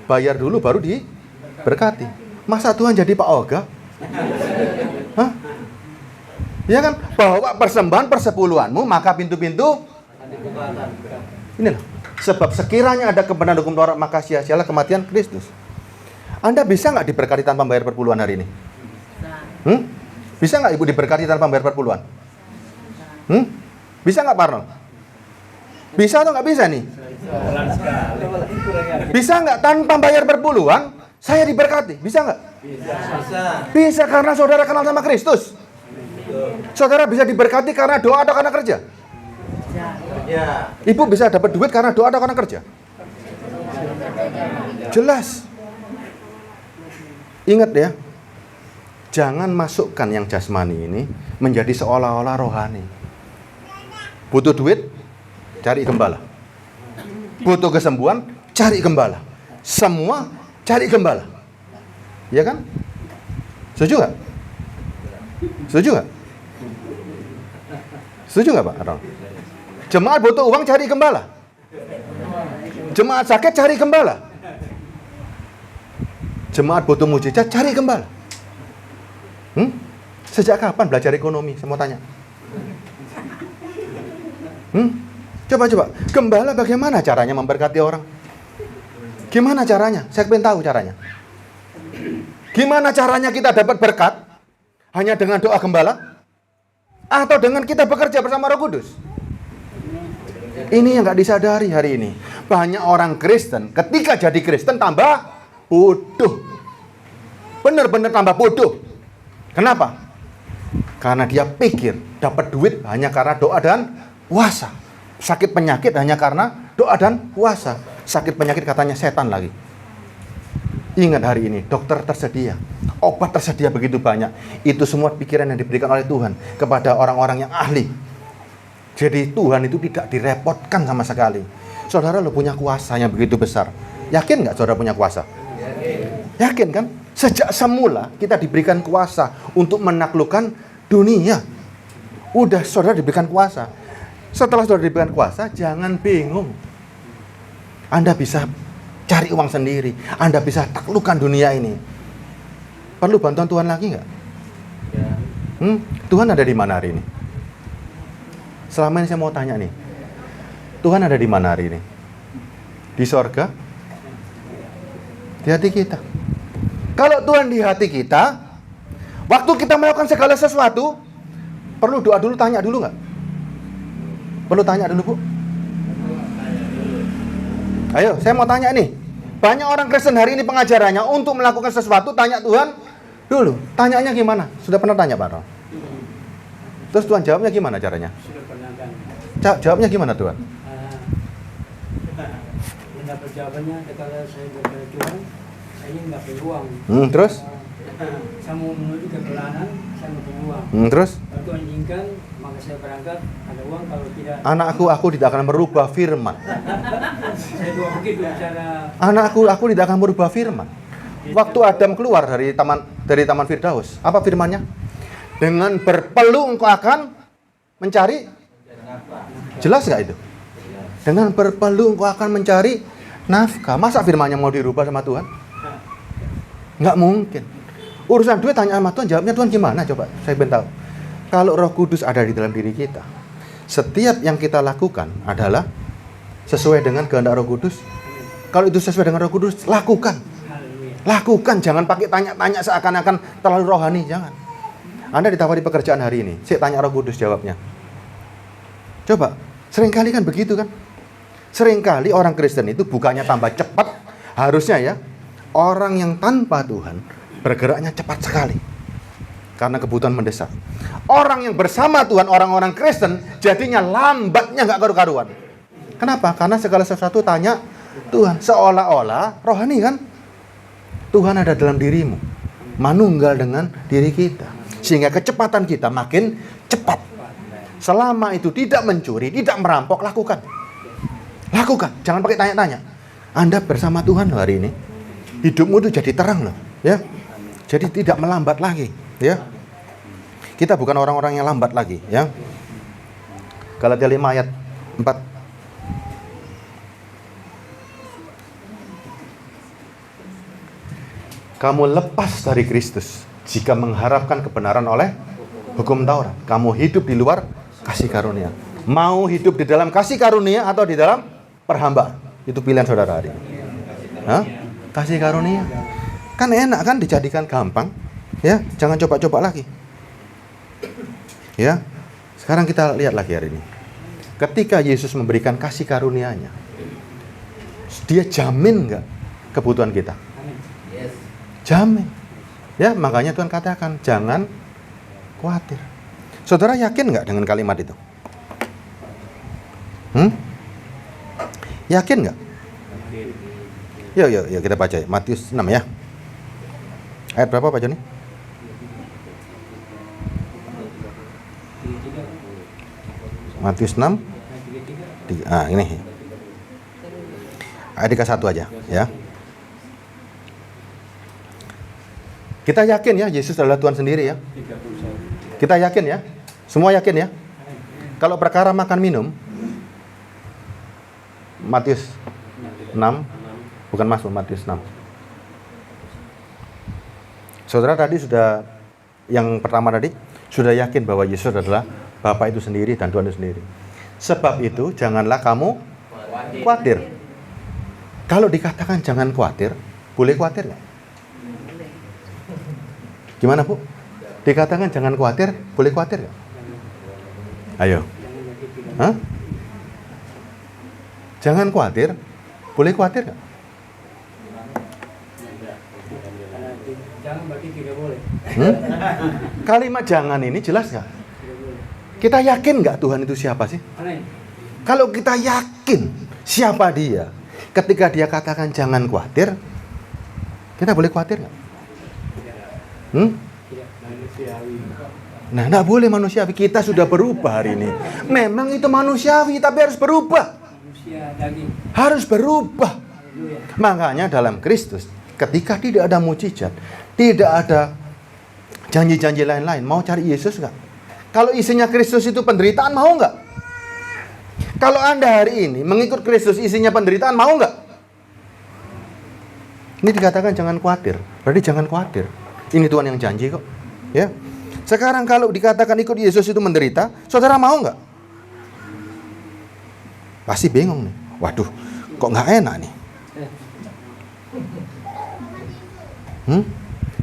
B: bayar dulu baru diberkati. Masa Tuhan jadi Pak Oga? Hah? Ya kan? Bawa persembahan persepuluhanmu, maka pintu-pintu inilah. Sebab sekiranya ada kebenaran hukum Taurat, maka sia-sialah kematian Kristus. Anda bisa nggak diberkati tanpa bayar perpuluhan hari ini? Bisa nggak ibu diberkati tanpa bayar perpuluhan? Bisa nggak Parno? Bisa atau nggak bisa nih? Bisa nggak tanpa bayar perpuluhan saya diberkati? Bisa nggak? Bisa karena saudara kenal sama Kristus. Saudara bisa diberkati karena doa atau karena kerja? Ibu bisa dapat duit karena doa atau karena kerja? Jelas. Ingat ya, jangan masukkan yang jasmani ini menjadi seolah-olah rohani. Butuh duit, cari gembala. Butuh kesembuhan, cari gembala. Semua cari gembala. Ya kan? Setuju nggak? Setuju nggak? Setuju nggak Pak Arnold? Jemaat butuh uang, cari gembala. Jemaat sakit, cari gembala. Jemaat butuh mujizat, cari gembala. Sejak kapan belajar ekonomi? Saya mau tanya. Coba. Gembala bagaimana caranya memberkati orang? Gimana caranya? Saya pengen tahu caranya. Gimana caranya kita dapat berkat? Hanya dengan doa gembala? Atau dengan kita bekerja bersama Roh Kudus? Ini yang nggak disadari hari ini. Banyak orang Kristen ketika jadi Kristen tambah bodoh. Benar-benar tambah bodoh. Kenapa? Karena dia pikir dapat duit hanya karena doa dan puasa. Sakit penyakit hanya karena doa dan puasa. Sakit penyakit katanya setan lagi. Ingat hari ini, dokter tersedia. Obat tersedia begitu banyak. Itu semua pikiran yang diberikan oleh Tuhan kepada orang-orang yang ahli. Jadi Tuhan itu tidak direpotkan sama sekali. Saudara lo punya kuasa yang begitu besar. Yakin nggak saudara punya kuasa? Yakin kan? Sejak semula kita diberikan kuasa untuk menaklukkan dunia. Udah saudara diberikan kuasa. Setelah saudara diberikan kuasa, jangan bingung. Anda bisa cari uang sendiri. Anda bisa taklukkan dunia ini. Perlu bantuan Tuhan lagi nggak? Tuhan ada di mana hari ini? Selama ini saya mau tanya nih, Tuhan ada di mana hari ini? Di sorga? Di hati kita. Kalau Tuhan di hati kita, waktu kita melakukan segala sesuatu, perlu doa dulu, tanya dulu nggak? Perlu tanya dulu, Bu? Ayo, saya mau tanya nih. Banyak orang Kristen hari ini pengajarannya untuk melakukan sesuatu, tanya Tuhan dulu. Tanyanya gimana? Sudah pernah tanya, Pak Ron? Terus Tuhan jawabnya gimana caranya? Jawabnya gimana Tuhan?
C: Mendapat jawabannya kalau saya berkata Tuhan, saya ini nggak punya uang.
B: Terus?
C: Saya mau menuju ke pelayanan, saya nggak punya uang.
B: Terus?
C: Kalau Tuhan izinkan, maka saya berangkat ada uang. Kalau tidak,
B: Anakku tidak akan merubah firman.
C: saya doa begitu cara.
B: Anakku tidak akan merubah firman. Waktu Adam keluar dari taman Firdaus, apa firmannya? Dengan berpeluh engkau akan mencari. Jelas nggak itu? Dengan berpeluh engkau akan mencari nafkah. Masa firmannya mau dirubah sama Tuhan? Nggak mungkin. Urusan duit tanya sama Tuhan, jawabnya Tuhan gimana? Coba saya pengen tahu. Kalau Roh Kudus ada di dalam diri kita, setiap yang kita lakukan adalah sesuai dengan kehendak Roh Kudus. Kalau itu sesuai dengan Roh Kudus, lakukan. Lakukan, jangan pakai tanya-tanya seakan-akan terlalu rohani, jangan. Anda ditawari pekerjaan hari ini, saya tanya Roh Kudus jawabnya. Coba, seringkali kan begitu kan? Seringkali orang Kristen itu bukannya tambah cepat, harusnya ya, orang yang tanpa Tuhan bergeraknya cepat sekali. Karena kebutuhan mendesak. Orang yang bersama Tuhan, orang-orang Kristen, jadinya lambatnya nggak karu-karuan. Kenapa? Karena segala sesuatu tanya Tuhan. Seolah-olah rohani kan? Tuhan ada dalam dirimu, manunggal dengan diri kita, sehingga kecepatan kita makin cepat. Selama itu tidak mencuri, tidak merampok, lakukan. Lakukan, jangan pakai tanya-tanya. Anda bersama Tuhan hari ini, hidupmu itu jadi terang loh, ya. Jadi tidak melambat lagi, ya. Kita bukan orang-orang yang lambat lagi, ya. Galatia 5 ayat 4. Kamu lepas dari Kristus jika mengharapkan kebenaran oleh hukum Taurat. Kamu hidup di luar kasih karunia. Mau hidup di dalam kasih karunia atau di dalam perhambaan? Itu pilihan saudara hari ini. Hah? Kasih karunia. Kan enak kan, dijadikan gampang. Ya, jangan coba-coba lagi. Ya. Sekarang kita lihat lagi hari ini. Ketika Yesus memberikan kasih karunia-Nya, Dia jamin nggak kebutuhan kita? Jamin. Ya, makanya Tuhan katakan, jangan khawatir. Saudara yakin nggak dengan kalimat itu? Yakin nggak? Yuk kita baca ya. Matius 6 ya. Ayat berapa Pak Joni? Matius 6. Ini. Ayat 1 aja ya. Kita yakin ya, Yesus adalah Tuhan sendiri ya. Kita yakin ya. Semua yakin ya. Kalau perkara makan minum, Matius 6, bukan masuk Matius 6. Saudara tadi sudah, yang pertama tadi, sudah yakin bahwa Yesus adalah Bapa itu sendiri dan Tuhan itu sendiri. Sebab itu, janganlah kamu khawatir. Kalau dikatakan jangan khawatir, boleh khawatir nggak? Gimana Bu? Dikatakan jangan khawatir, boleh khawatir nggak? Ayo. Hah? Jangan khawatir, boleh khawatir nggak?
C: Jangan berarti tidak boleh.
B: Kalimat jangan ini jelas nggak? Kita yakin nggak Tuhan itu siapa sih? Kalau kita yakin siapa Dia, ketika Dia katakan jangan khawatir, kita boleh khawatir nggak? Nah, nggak boleh manusiawi. Kita sudah berubah hari ini. Memang itu manusiawi, tapi harus berubah. Harus berubah. Makanya dalam Kristus, ketika tidak ada mujizat, tidak ada janji-janji lain-lain, mau cari Yesus nggak? Kalau isinya Kristus itu penderitaan, mau nggak? Kalau Anda hari ini mengikut Kristus isinya penderitaan, mau nggak? Ini dikatakan jangan khawatir. Berarti jangan khawatir. Ini Tuhan yang janji kok. Ya. Sekarang kalau dikatakan ikut Yesus itu menderita, saudara mau nggak? Pasti bingung nih. Waduh, kok nggak enak nih?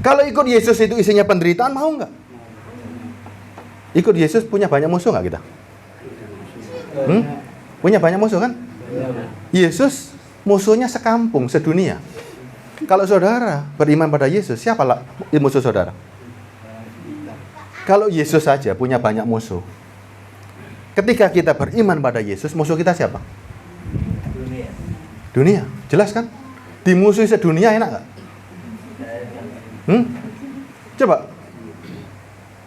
B: Kalau ikut Yesus itu isinya penderitaan, mau nggak? Ikut Yesus punya banyak musuh nggak kita? Punya banyak musuh kan? Yesus musuhnya sekampung, sedunia. Kalau saudara beriman pada Yesus, siapa lah musuh saudara? Kalau Yesus saja punya banyak musuh, Ketika kita beriman pada Yesus, musuh kita siapa?
A: Dunia.
B: Dunia. Jelas kan? Dimusuhi sedunia enak nggak? Coba.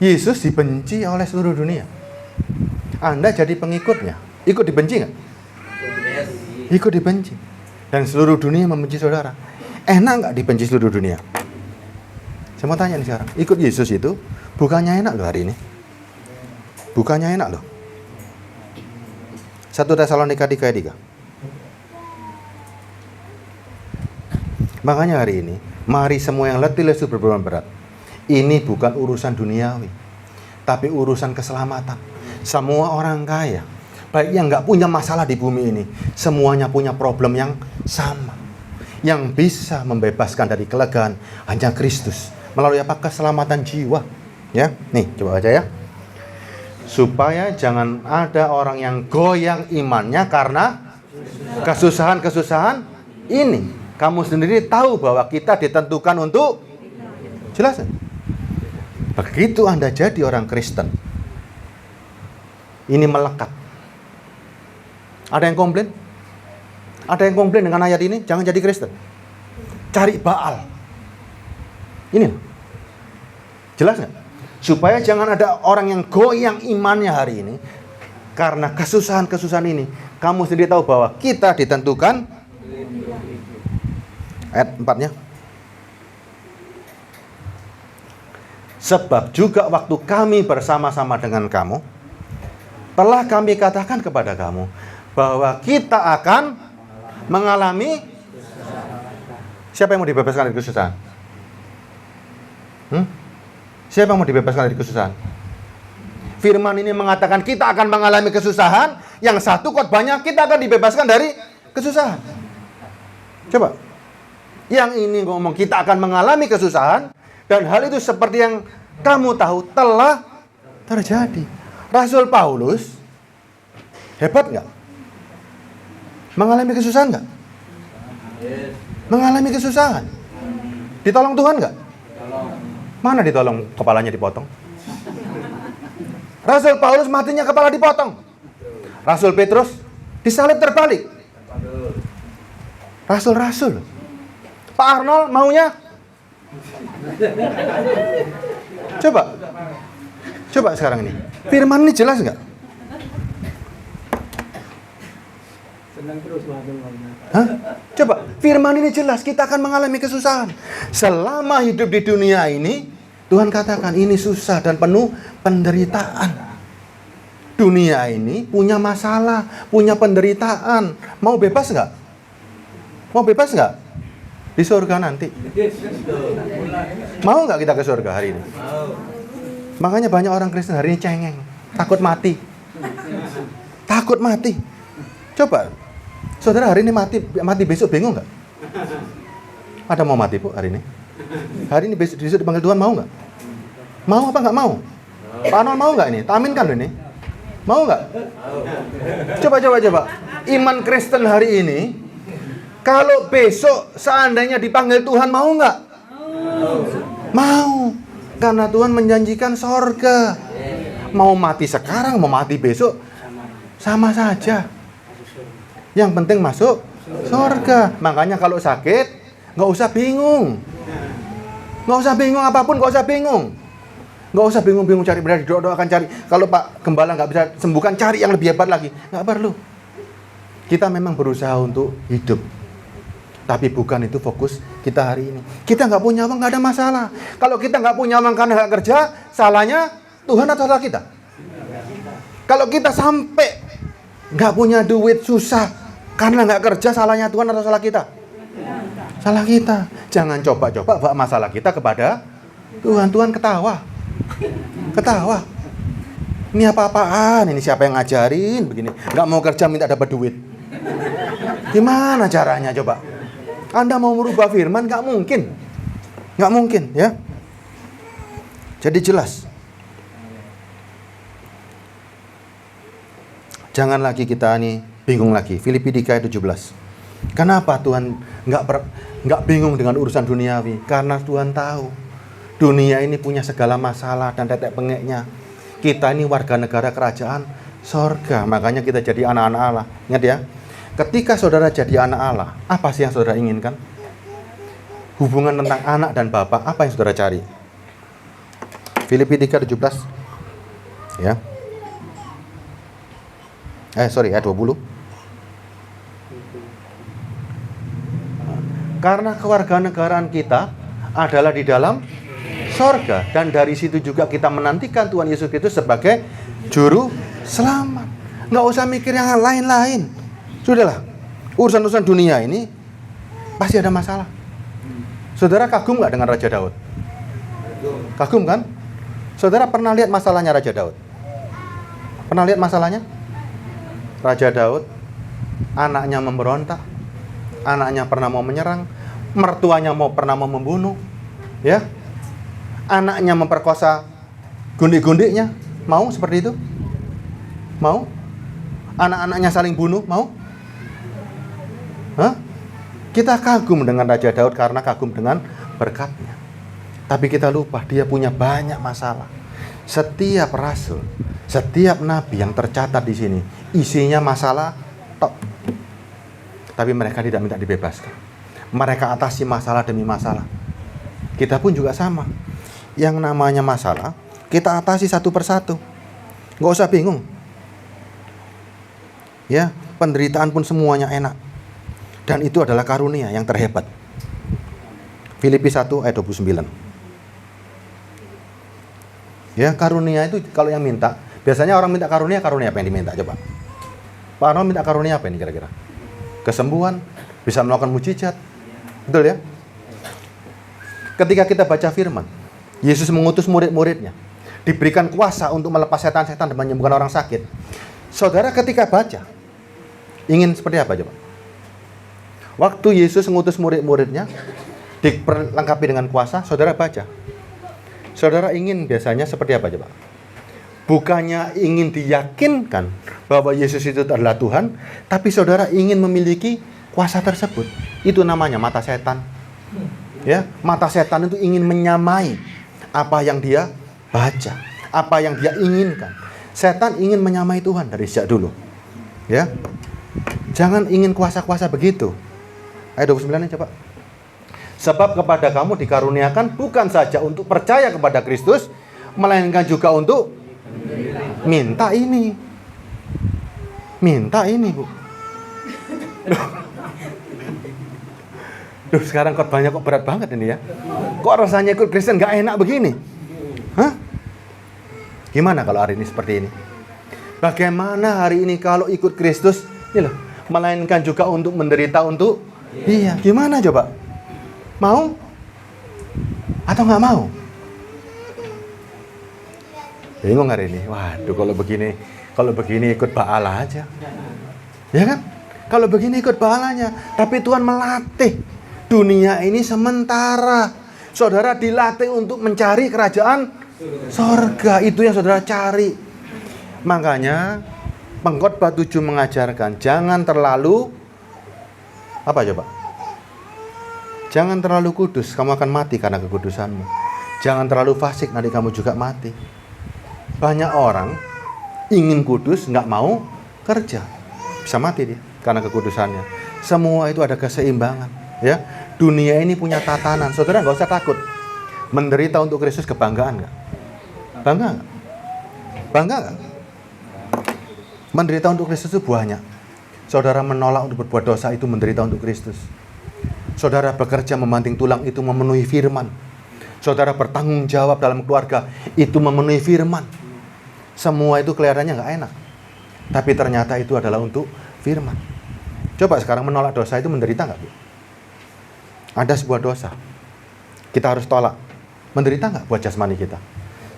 B: Yesus dibenci oleh seluruh dunia. Anda jadi pengikutnya. Ikut dibenci nggak? Ikut dibenci. Dan seluruh dunia membenci saudara. Enak nggak dibenci seluruh dunia? Saya mau tanya nih sekarang. Ikut Yesus itu bukannya enak loh hari ini. Bukannya enak loh. 1 Tesalonika 3:3. Makanya hari ini, mari semua yang letih lesu berbeban berat. Ini bukan urusan duniawi, tapi urusan keselamatan. Semua orang kaya, baik yang nggak punya masalah di bumi ini, semuanya punya problem yang sama. Yang bisa membebaskan dari kelegaan hanya Kristus. Melalui apa? Keselamatan jiwa. Ya, nih coba baca ya. Supaya jangan ada orang yang goyang imannya karena kesusahan-kesusahan ini. Kamu sendiri tahu bahwa kita ditentukan untuk, jelas ya? Begitu Anda jadi orang Kristen, ini melekat. Ada yang komplain? Ada yang komplain dengan ayat ini? Jangan jadi Kristen. Cari Baal. Ini loh. Jelas nggak? Supaya jangan ada orang yang goyang imannya hari ini karena kesusahan-kesusahan ini. Kamu sendiri tahu bahwa kita ditentukan. Ayat 4-nya. Sebab juga waktu kami bersama-sama dengan kamu, telah kami katakan kepada kamu bahwa kita akan mengalami. Siapa yang mau dibebaskan dari kesusahan? Siapa yang mau dibebaskan dari kesusahan? Firman ini mengatakan kita akan mengalami kesusahan. Yang satu khotbahnya kita akan dibebaskan dari kesusahan. Coba. Yang ini ngomong kita akan mengalami kesusahan. Dan hal itu seperti yang kamu tahu telah terjadi. Rasul Paulus hebat nggak? Mengalami kesusahan nggak? Mengalami kesusahan. Ditolong Tuhan nggak? Mana ditolong kepalanya dipotong? Rasul Paulus matinya kepala dipotong. Rasul Petrus disalib terbalik. Rasul-rasul. Pak Arnold maunya? Coba sekarang ini. Firman ini jelas nggak?
C: Senang terus ngomongnya.
B: Hah? Coba, firman ini jelas kita akan mengalami kesusahan. Selama hidup di dunia ini, Tuhan katakan ini susah dan penuh penderitaan. Dunia ini punya masalah, punya penderitaan. Mau bebas nggak? Mau bebas nggak? Di surga nanti. Mau nggak kita ke surga hari ini? Makanya banyak orang Kristen hari ini cengeng, takut mati. Takut mati. Coba, saudara hari ini mati besok bingung nggak? Ada mau mati Bu hari ini? Hari ini besok dipanggil Tuhan mau nggak? Mau apa nggak mau? Pak Arnold mau nggak ini? Aminkan loh ini. Mau nggak? Coba. Iman Kristen hari ini, kalau besok seandainya dipanggil Tuhan mau nggak? Mau. Karena Tuhan menjanjikan sorga. Mau mati sekarang, mau mati besok, sama saja. Yang penting masuk sorga. Makanya kalau sakit, nggak usah bingung. Nggak usah bingung apapun, nggak usah bingung. Nggak usah bingung-bingung cari benar, doakan cari. Kalau Pak Gembala nggak bisa sembuhkan, cari yang lebih hebat lagi. Nggak perlu. Kita memang berusaha untuk hidup. Tapi bukan itu fokus kita hari ini. Kita nggak punya uang, nggak ada masalah. Kalau kita nggak punya uang karena nggak kerja, salahnya Tuhan atau salah kita? Kalau kita sampai nggak punya duit, susah karena nggak kerja, salahnya Tuhan atau salah kita? Salah kita. Jangan coba-coba bawa masalah kita kepada Tuhan. Tuhan ketawa. Ini apa-apaan? Ini siapa yang ngajarin begini? Nggak mau kerja minta dapat duit. Gimana caranya coba? Anda mau merubah firman? Nggak mungkin, ya. Jadi jelas. Jangan lagi kita nih bingung lagi. Filipi 3:17. Kenapa Tuhan nggak bingung dengan urusan duniawi? Karena Tuhan tahu dunia ini punya segala masalah dan tetek bengeknya. Kita ini warga negara kerajaan sorga. Makanya kita jadi anak-anak Allah. Ingat ya, ketika saudara jadi anak Allah, apa sih yang saudara inginkan? Hubungan tentang anak dan bapak, apa yang saudara cari? Filipi 3:17 ya. Ayat 20. Karena kewarganegaraan kita adalah di dalam sorga, dan dari situ juga kita menantikan Tuhan Yesus Kristus sebagai juru selamat. Nggak usah mikir yang lain-lain. Sudahlah, urusan-urusan dunia ini pasti ada masalah. Saudara kagum nggak dengan Raja Daud? Kagum kan? Saudara pernah lihat masalahnya Raja Daud? Pernah lihat masalahnya? Raja Daud, anaknya memberontak, anaknya pernah mau menyerang, mertuanya pernah mau membunuh, ya, anaknya memperkosa gundik-gundiknya, mau seperti itu? Mau? Anak-anaknya saling bunuh, mau? Hah? Kita kagum dengan Raja Daud karena kagum dengan berkatnya. Tapi kita lupa dia punya banyak masalah. Setiap rasul, setiap nabi yang tercatat di sini isinya masalah tok. Tapi mereka tidak minta dibebaskan. Mereka atasi masalah demi masalah. Kita pun juga sama. Yang namanya masalah, kita atasi satu persatu. Nggak usah bingung. Ya, penderitaan pun semuanya enak. Dan itu adalah karunia yang terhebat. Filipi 1 ayat 29. Ya, karunia itu kalau yang minta, biasanya orang minta karunia apa yang diminta? Coba. Pak Arno minta karunia apa ini kira-kira? Kesembuhan, bisa melakukan mujizat. Betul ya? Ketika kita baca firman, Yesus mengutus murid-muridnya, diberikan kuasa untuk melepas setan-setan dan menyembuhkan orang sakit. Saudara ketika baca, ingin seperti apa coba? Waktu Yesus mengutus murid-muridnya, diperlengkapi dengan kuasa, saudara baca. Saudara ingin biasanya seperti apa coba? Bukannya ingin diyakinkan bahwa Yesus itu adalah Tuhan, tapi saudara ingin memiliki kuasa tersebut. Itu namanya mata setan. Ya, mata setan itu ingin menyamai apa yang dia baca, apa yang dia inginkan. Setan ingin menyamai Tuhan dari sejak dulu. Ya. Jangan ingin kuasa-kuasa begitu. Ayat 29 ini coba. Sebab kepada kamu dikaruniakan bukan saja untuk percaya kepada Kristus, melainkan juga untuk minta ini. Minta ini, Bu. Duh, sekarang khotbahnya kok berat banget ini ya. Kok rasanya ikut Kristen gak enak begini? Hah? Gimana kalau hari ini seperti ini? Bagaimana hari ini kalau ikut Kristus? Ini loh, melainkan juga untuk menderita untuk iya. Gimana coba? Mau? Atau gak mau? Bingung hari ini. Waduh, kalau begini ikut Baala aja. Ya kan? Kalau begini ikut Baalanya. Tapi Tuhan melatih. Dunia ini sementara. Saudara dilatih untuk mencari kerajaan sorga. Itu yang saudara cari. Makanya Pengkhotbah 7 mengajarkan jangan terlalu apa coba? Jangan terlalu kudus, kamu akan mati karena kekudusanmu. Jangan terlalu fasik, nanti kamu juga mati. Banyak orang ingin kudus, nggak mau kerja, bisa mati dia karena kekudusannya. Semua itu ada keseimbangan, ya. Dunia ini punya tatanan. Saudara nggak usah takut. Menderita untuk Kristus kebanggaan nggak? Bangga nggak? Bangga nggak? Menderita untuk Kristus itu banyak. Saudara menolak untuk berbuat dosa itu menderita untuk Kristus. Saudara bekerja membanting tulang itu memenuhi firman. Saudara bertanggung jawab dalam keluarga itu memenuhi firman. Semua itu kelihatannya nggak enak, tapi ternyata itu adalah untuk firman. Coba sekarang menolak dosa itu menderita nggak, Bu? Ada sebuah dosa, kita harus tolak. Menderita nggak buat jasmani kita?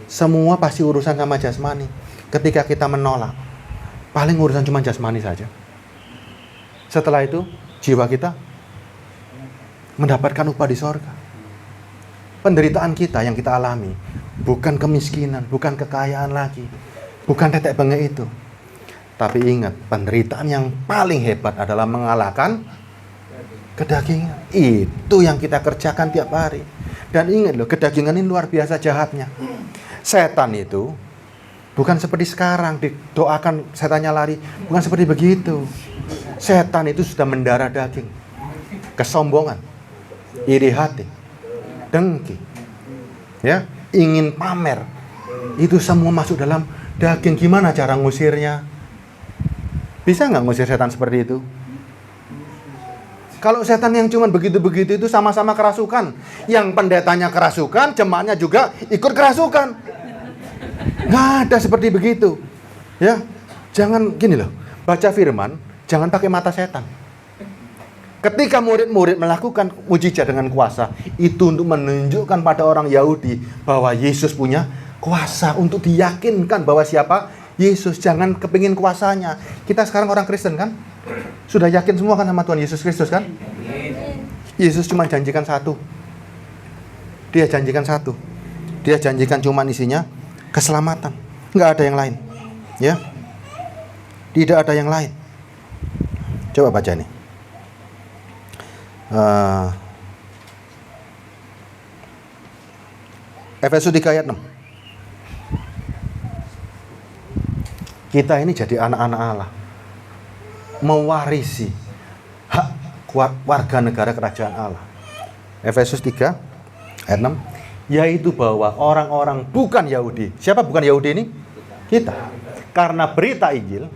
B: Semua pasti urusan sama jasmani. Ketika kita menolak, paling urusan cuma jasmani saja. Setelah itu, jiwa kita mendapatkan upah di sorga. Penderitaan kita yang kita alami bukan kemiskinan, bukan kekayaan lagi, bukan tetek bengek itu. Tapi ingat, penderitaan yang paling hebat adalah mengalahkan kedagingan. Itu yang kita kerjakan tiap hari. Dan ingat loh, kedagingan ini luar biasa jahatnya. Setan itu Bukan seperti sekarang didoakan setannya lari. Bukan seperti begitu. Setan itu sudah mendarah daging. Kesombongan, iri hati, dengki, ya, ingin pamer. Itu semua masuk dalam daging. Gimana cara ngusirnya? Bisa nggak ngusir setan seperti itu? Kalau setan yang cuma begitu-begitu itu sama-sama kerasukan. Yang pendetanya kerasukan, jemaatnya juga ikut kerasukan. Nggak ada seperti begitu. Ya, jangan gini loh. Baca firman, jangan pakai mata setan. Ketika murid-murid melakukan mujizat dengan kuasa, itu untuk menunjukkan pada orang Yahudi bahwa Yesus punya kuasa, untuk diyakinkan bahwa siapa? Yesus. Jangan kepingin kuasanya. Kita sekarang orang Kristen kan? Sudah yakin semua kan sama Tuhan Yesus Kristus kan? Yesus cuma janjikan satu. Dia janjikan satu. Dia janjikan cuma isinya keselamatan. Nggak ada yang lain. Ya. Tidak ada yang lain. Coba baca nih. Efesus 3 ayat 6. Kita ini jadi anak-anak Allah, mewarisi hak warga negara kerajaan Allah. Efesus 3 ayat 6, yaitu bahwa orang-orang bukan Yahudi. Siapa bukan Yahudi ini? Kita. Karena berita Injil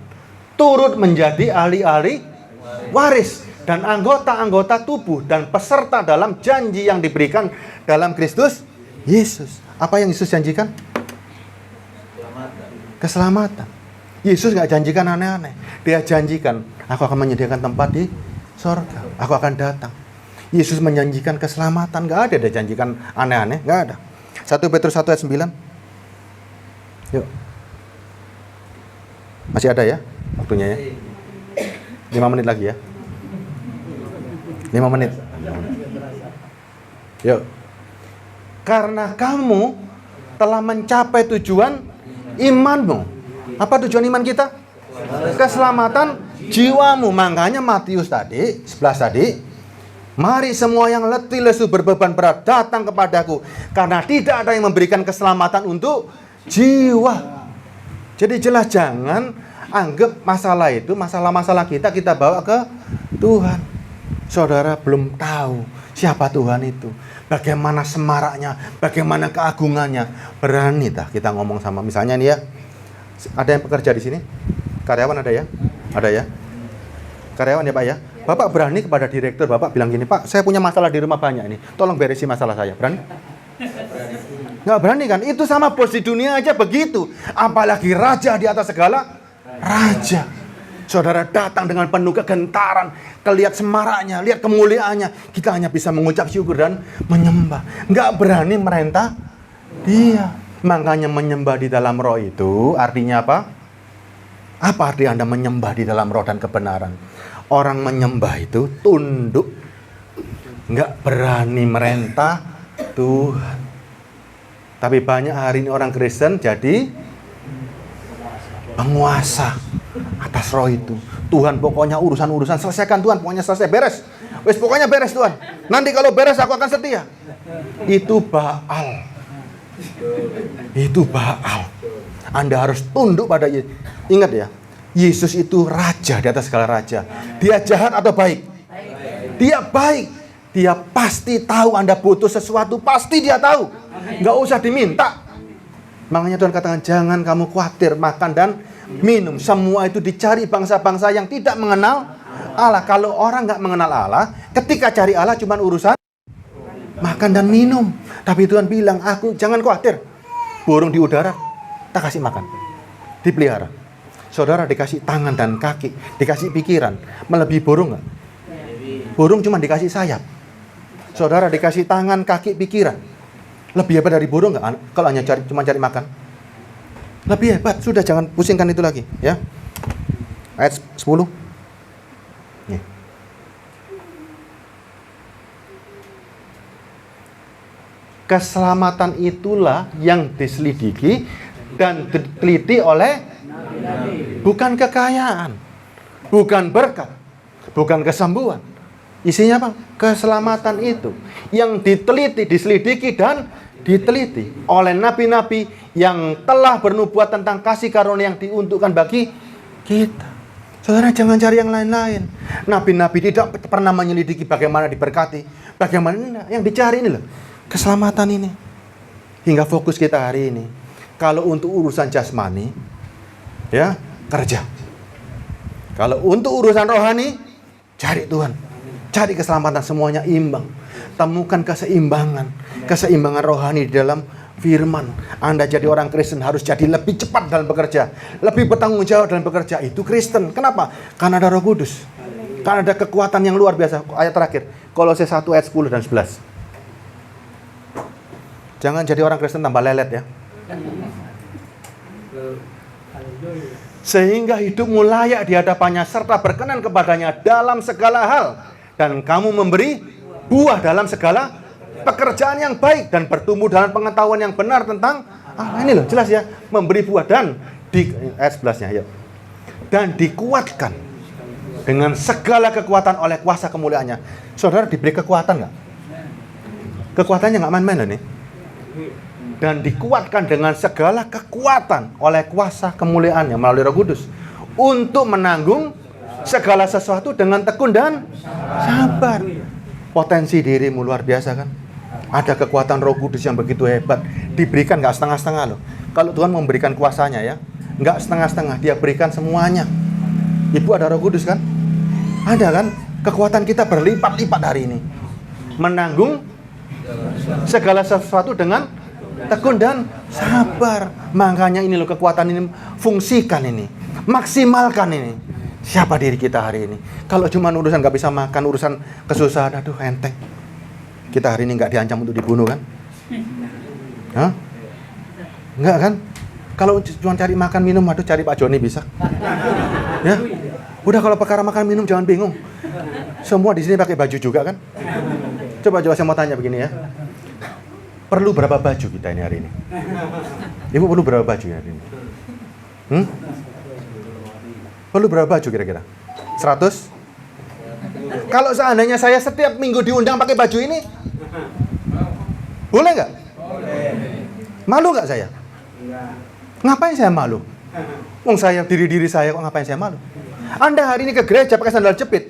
B: turut menjadi ahli-ahli waris dan anggota-anggota tubuh dan peserta dalam janji yang diberikan dalam Kristus Yesus. Apa yang Yesus janjikan? Keselamatan. Yesus nggak janjikan aneh-aneh. Dia janjikan, aku akan menyediakan tempat di sorga. Aku akan datang. Yesus menjanjikan keselamatan. Nggak ada dia janjikan aneh-aneh. Nggak ada. 1 Petrus 1 ayat 9. Yuk. Masih ada ya waktunya ya? 5 menit lagi ya. 5 menit. Yuk. Karena kamu telah mencapai tujuan imanmu. Apa tujuan iman kita? Keselamatan jiwamu. Makanya Matius tadi, 11 tadi, mari semua yang letih lesu berbeban berat datang kepadaku, karena tidak ada yang memberikan keselamatan untuk jiwa. Jadi jelas, jangan anggap masalah itu, masalah-masalah kita bawa ke Tuhan. Saudara belum tahu siapa Tuhan itu, bagaimana semaraknya, bagaimana keagungannya. Berani tak kita ngomong sama, misalnya nih ya, ada yang bekerja di sini? Karyawan ada ya? Ada ya? Karyawan ya Pak ya? Bapak berani kepada direktur, Bapak bilang gini, Pak, saya punya masalah di rumah banyak ini, tolong berisi masalah saya. Berani? Nggak berani kan? Itu sama bos di dunia aja begitu. Apalagi raja di atas segala raja. Saudara datang dengan penuh kegentaran, kelihat semaraknya, lihat kemuliaannya. Kita hanya bisa mengucap syukur dan menyembah. Nggak berani merentah dia. Makanya menyembah di dalam roh itu artinya apa? Apa arti Anda menyembah di dalam roh dan kebenaran? Orang menyembah itu tunduk, nggak berani merentah Tuhan. Tapi banyak hari ini orang Kristen jadi penguasa atas roh itu. Tuhan pokoknya urusan-urusan selesaikan Tuhan, pokoknya selesai, beres. Wes pokoknya beres Tuhan. Nanti kalau beres aku akan setia. Itu Baal. Itu Baal. Anda harus tunduk pada Yesus. Ingat ya, Yesus itu raja di atas segala raja. Dia jahat atau baik? Dia baik. Dia pasti tahu Anda butuh sesuatu, pasti dia tahu. Nggak usah diminta. Makanya Tuhan katakan, jangan kamu khawatir makan dan minum. Semua itu dicari bangsa-bangsa yang tidak mengenal Allah. Kalau orang nggak mengenal Allah, ketika cari Allah cuma urusan makan dan minum. Tapi Tuhan bilang, aku jangan khawatir. Burung di udara, tak kasih makan. Dipelihara. Saudara dikasih tangan dan kaki, dikasih pikiran. Melebihi burung nggak? Burung cuma dikasih sayap. Saudara dikasih tangan, kaki, pikiran. Lebih hebat dari burung nggak? Kalau hanya cuma cari makan. Lebih hebat. Sudah, jangan pusingkan itu lagi. Ya. Ayat 10. Nih. Keselamatan itulah yang diselidiki dan diteliti oleh bukan kekayaan, bukan berkat, bukan kesembuhan. Isinya apa? Keselamatan itu yang diteliti, diselidiki dan diteliti oleh nabi-nabi yang telah bernubuat tentang kasih karunia yang diuntukkan bagi kita. Saudara, jangan cari yang lain-lain. Nabi-nabi tidak pernah menyelidiki bagaimana diberkati, bagaimana yang dicari ini loh, keselamatan ini. Hingga fokus kita hari ini, kalau untuk urusan jasmani, ya kerja. Kalau untuk urusan rohani, cari Tuhan, cari keselamatan, semuanya imbang. Temukan keseimbangan rohani di dalam firman. Anda jadi orang Kristen harus jadi lebih cepat dalam bekerja, lebih bertanggung jawab dalam bekerja. Itu Kristen. Kenapa? Karena ada Roh Kudus. Karena ada kekuatan yang luar biasa. Ayat terakhir, Kolose 1 ayat 10 dan 11. Jangan jadi orang Kristen tambah lelet ya. Sehingga hidupmu layak di hadapannya serta berkenan kepadanya dalam segala hal, dan kamu memberi buah dalam segala pekerjaan yang baik dan bertumbuh dalam pengetahuan yang benar tentang ini loh, jelas ya, memberi buah dan di ayat 11-nya ya. Dan dikuatkan dengan segala kekuatan oleh kuasa kemuliaannya. Saudara diberi kekuatan nggak? Kekuatannya nggak main-main loh nih. Dan dikuatkan dengan segala kekuatan oleh kuasa kemuliaannya melalui Roh Kudus untuk menanggung segala sesuatu dengan tekun dan sabar. Potensi dirimu luar biasa kan? Ada kekuatan Roh Kudus yang begitu hebat. Diberikan nggak setengah-setengah loh. Kalau Tuhan memberikan kuasanya ya, nggak setengah-setengah, Dia berikan semuanya. Ibu ada Roh Kudus kan? Ada kan? Kekuatan kita berlipat-lipat hari ini. Menanggung segala sesuatu dengan tekun dan sabar. Makanya ini loh, kekuatan ini fungsikan ini, maksimalkan ini. Siapa diri kita hari ini? Kalau cuma urusan nggak bisa makan, urusan kesusahan, aduh enteng. Kita hari ini nggak diancam untuk dibunuh kan? Hah? Nggak kan? Kalau cuma cari makan minum, aduh cari Pak Joni bisa. Ya, udah kalau perkara makan minum jangan bingung. Semua di sini pakai baju juga kan? Coba saya mau tanya begini ya. Perlu berapa baju kita ini hari ini? Ibu perlu berapa baju hari ini? Perlu berapa baju kira-kira? 100? Kalau seandainya saya setiap minggu diundang pakai baju ini, boleh nggak? Malu nggak saya? Ngapain saya malu? Wong saya diri saya kok ngapain saya malu? Anda hari ini ke gereja pakai sandal jepit,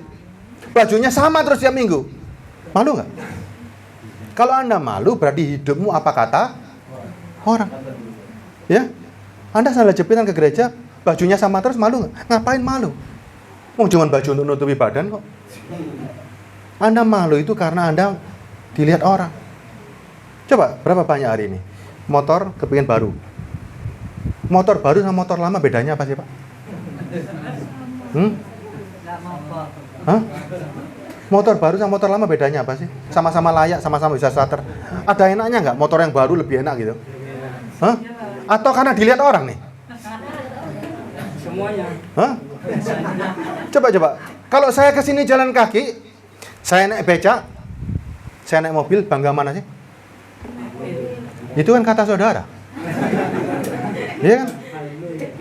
B: bajunya sama terus tiap minggu, malu nggak? Kalau Anda malu, berarti hidupmu apa kata orang? Ya, Anda sandal jepitan ke gereja, bajunya sama terus, malu nggak? Ngapain malu? Oh, cuma baju untuk nutupi badan kok. Anda malu itu karena Anda dilihat orang. Coba, berapa banyak hari ini motor kepingin baru? Motor baru sama motor lama bedanya apa sih, Pak? Hah? Motor baru sama motor lama bedanya apa sih? Sama-sama layak, sama-sama bisa starter. Ada enaknya nggak? Motor yang baru lebih enak gitu? Hah? Atau karena dilihat orang nih?
C: Semuanya.
B: Hah? Coba. Kalau saya kesini jalan kaki, saya naik becak, saya naik mobil, bangga mana sih? Itu kan kata saudara. Iya kan?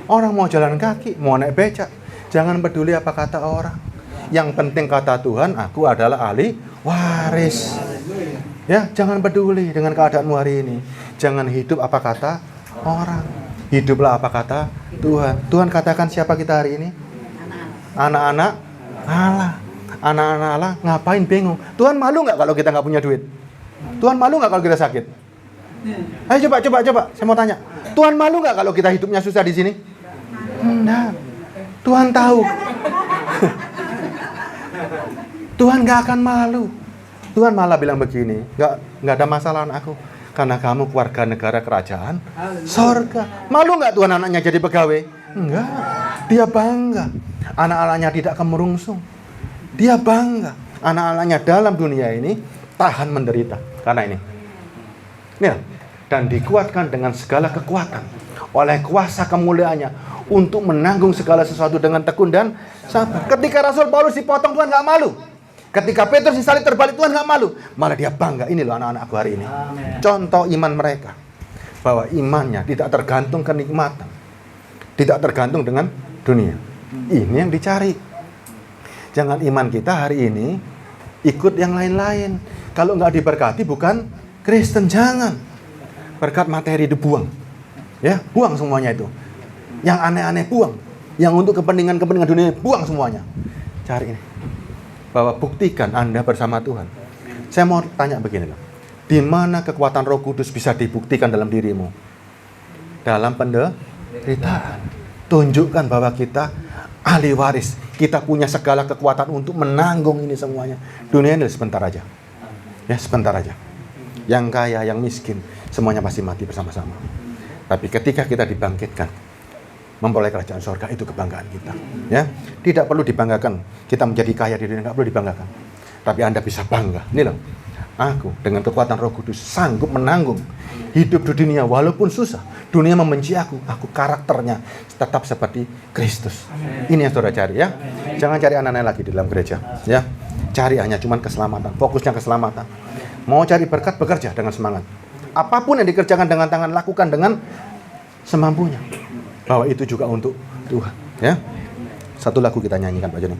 B: Orang mau jalan kaki, mau naik becak, jangan peduli apa kata orang. Yang penting kata Tuhan, aku adalah ahli waris. Ya, jangan peduli dengan keadaanmu hari ini. Jangan hidup apa kata orang. Hiduplah apa kata Tuhan. Tuhan katakan siapa kita hari ini? Anak-anak Allah. Anak-anak Allah, ngapain bingung? Tuhan malu nggak kalau kita nggak punya duit? Tuhan malu nggak kalau kita sakit? Ayo coba. Saya mau tanya. Tuhan malu nggak kalau kita hidupnya susah di sini? Enggak. Tuhan tahu. Tuhan gak akan malu. Tuhan malah bilang begini, gak ada masalah anakku, karena kamu keluarga negara kerajaan sorga. Malu gak Tuhan anaknya jadi pegawai? Enggak. Dia bangga anak-anaknya tidak kemerungsung. Dia bangga anak-anaknya dalam dunia ini tahan menderita karena ini. Dan dikuatkan dengan segala kekuatan oleh kuasa kemuliaannya untuk menanggung segala sesuatu dengan tekun dan sabar. Ketika Rasul Paulus dipotong, Tuhan gak malu. Ketika Petrus disalib terbalik, Tuhan gak malu. Malah dia bangga. Ini loh anak-anakku hari ini. Contoh iman mereka. Bahwa imannya tidak tergantung kenikmatan. Tidak tergantung dengan dunia. Ini yang dicari. Jangan iman kita hari ini ikut yang lain-lain. Kalau nggak diberkati bukan Kristen, jangan. berkat materi dibuang. Ya, buang semuanya itu. Yang aneh-aneh buang. Yang untuk kepentingan dunia buang semuanya. Cari ini. Bahwa buktikan Anda bersama Tuhan. Saya mau tanya begini loh. Di mana kekuatan Roh Kudus bisa dibuktikan dalam dirimu? Dalam penderitaan. Tunjukkan bahwa kita ahli waris. Kita punya segala kekuatan untuk menanggung ini semuanya. Dunia ini sebentar aja. Ya, sebentar aja. Yang kaya, yang miskin, semuanya pasti mati bersama-sama. Tapi ketika kita dibangkitkan, memperoleh kerajaan surga, itu kebanggaan kita. Ya, tidak perlu dibanggakan. Kita menjadi kaya di dunia, nggak perlu dibanggakan. Tapi Anda bisa bangga. Ini loh, aku dengan kekuatan Roh Kudus sanggup menanggung hidup di dunia walaupun susah. Dunia membenci aku karakternya tetap seperti Kristus. Ini yang saudara cari ya. Jangan cari aneh-aneh lagi di dalam gereja. Ya, cari hanya cuman keselamatan. Fokusnya keselamatan. Mau cari berkat, bekerja dengan semangat. Apapun yang dikerjakan dengan tangan, lakukan dengan semampunya. Bahwa itu juga untuk Tuhan. Ya, satu lagu kita nyanyikan Pak Joni.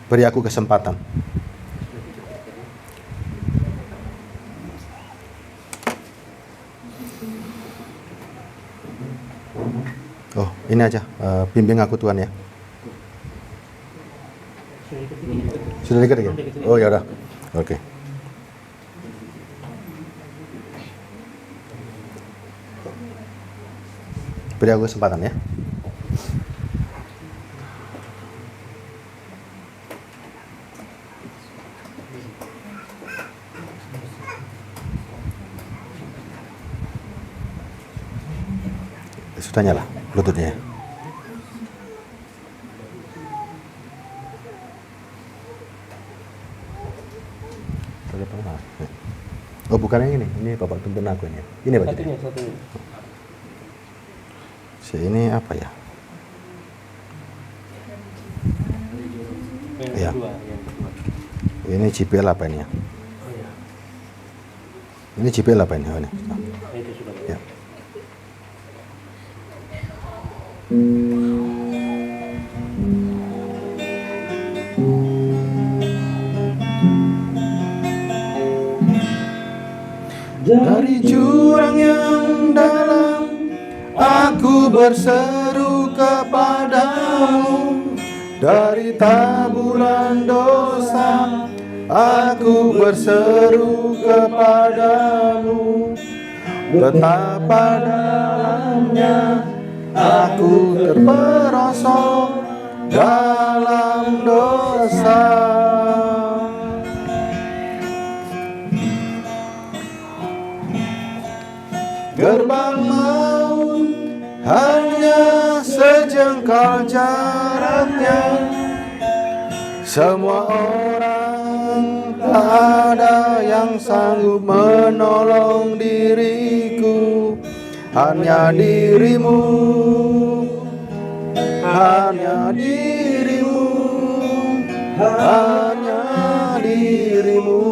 B: Beri aku kesempatan. Oh, ini aja. Bimbing aku Tuhan ya. Sudah dekat ya? Oh ya udah. Oke. Beri aku kesempatan ya. Sudah nyala Bluetooth-nya. Oh bukan yang ini Bapak tuntun aku ini. Ini Pak. Satunya. Ini apa ya? Ya. Ini JBL apa ini ya? Ini JBL apa ini? Oh, ini. Ya. Dari jurang yang dalam aku berseru kepadamu, dari taburan dosa aku berseru kepadamu. Betapa dalamnya aku terperosok dalam dosa. Gerbang maut hanya sejengkal jaraknya. Semua orang tak ada yang sanggup menolong diriku. Hanya dirimu, hanya dirimu, hanya dirimu.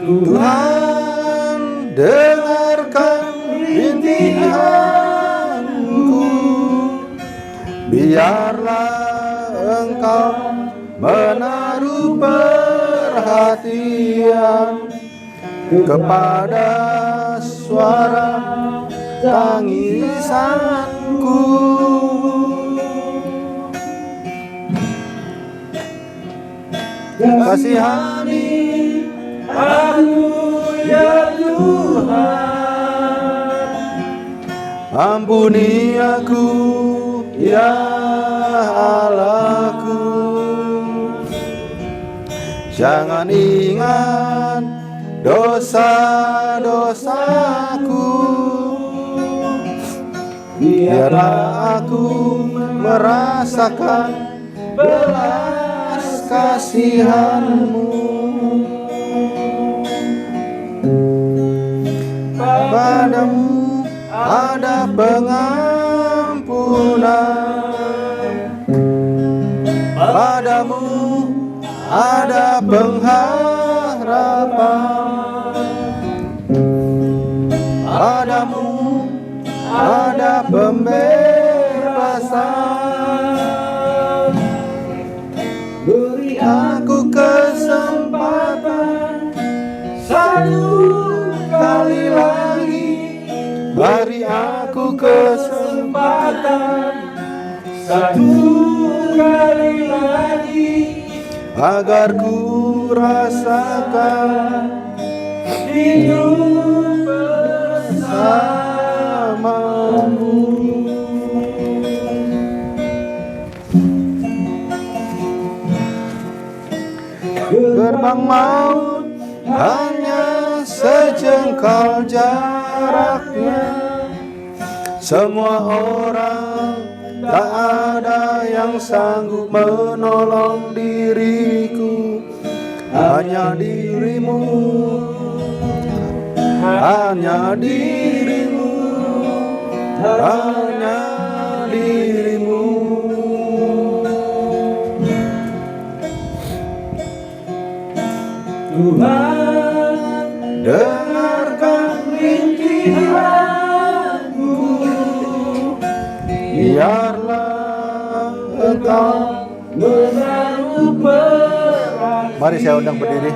B: Tuhan, dengarkan rintihanku, biarlah Engkau menaruh perhatian kepada suara tangisanku. Kasihani aku ya Tuhan, ampuni aku ya Allahku. Jangan ingat dosa-dosaku, biarlah aku merasakan belas kasihan-Mu. Padamu ada pengampunan, padamu ada pengharapan, padamu ada pembebasan. Beri aku kesempatan
C: satu kali lagi
B: agar ku rasakan
C: hidup bersamamu.
B: Gerbang maut hanya sejengkal jaraknya. Semua orang, tak ada yang sanggup menolong diriku. Hanya dirimu, hanya dirimu, hanya dirimu.
C: Tuhan,
B: Dengarkan
C: rintihanku,
B: biarlah engkau.
C: menaruh perhatian
B: Mari saya undang berdiri,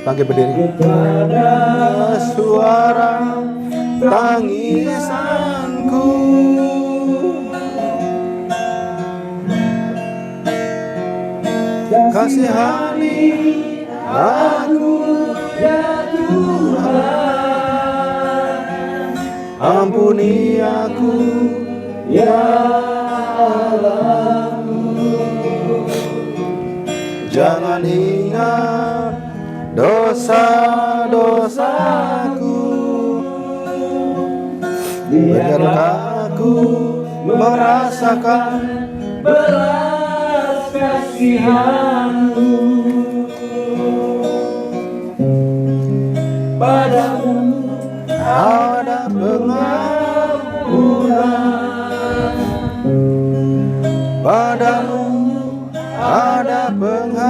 B: bangkit berdiri.
C: kepada
B: Suara tangisanku, kasihani aku
C: ya Tuhan,
B: ampuni aku
C: ya Allahku.
B: jangan ingat dosa-dosaku, biarlah aku merasakan
C: belas kasihanmu. Padamu
B: ada pengampunan, padamu ada pengharapan,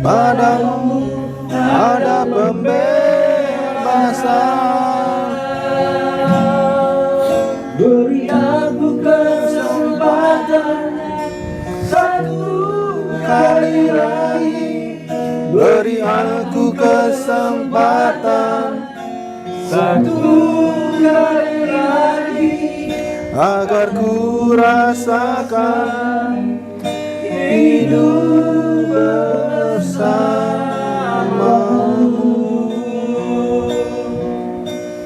B: padamu ada pembebasan.
C: beri aku kesempatan satu
B: Kali lagi beri aku kesempatan
C: satu kali lagi
B: agar ku rasakan hidup bersamamu,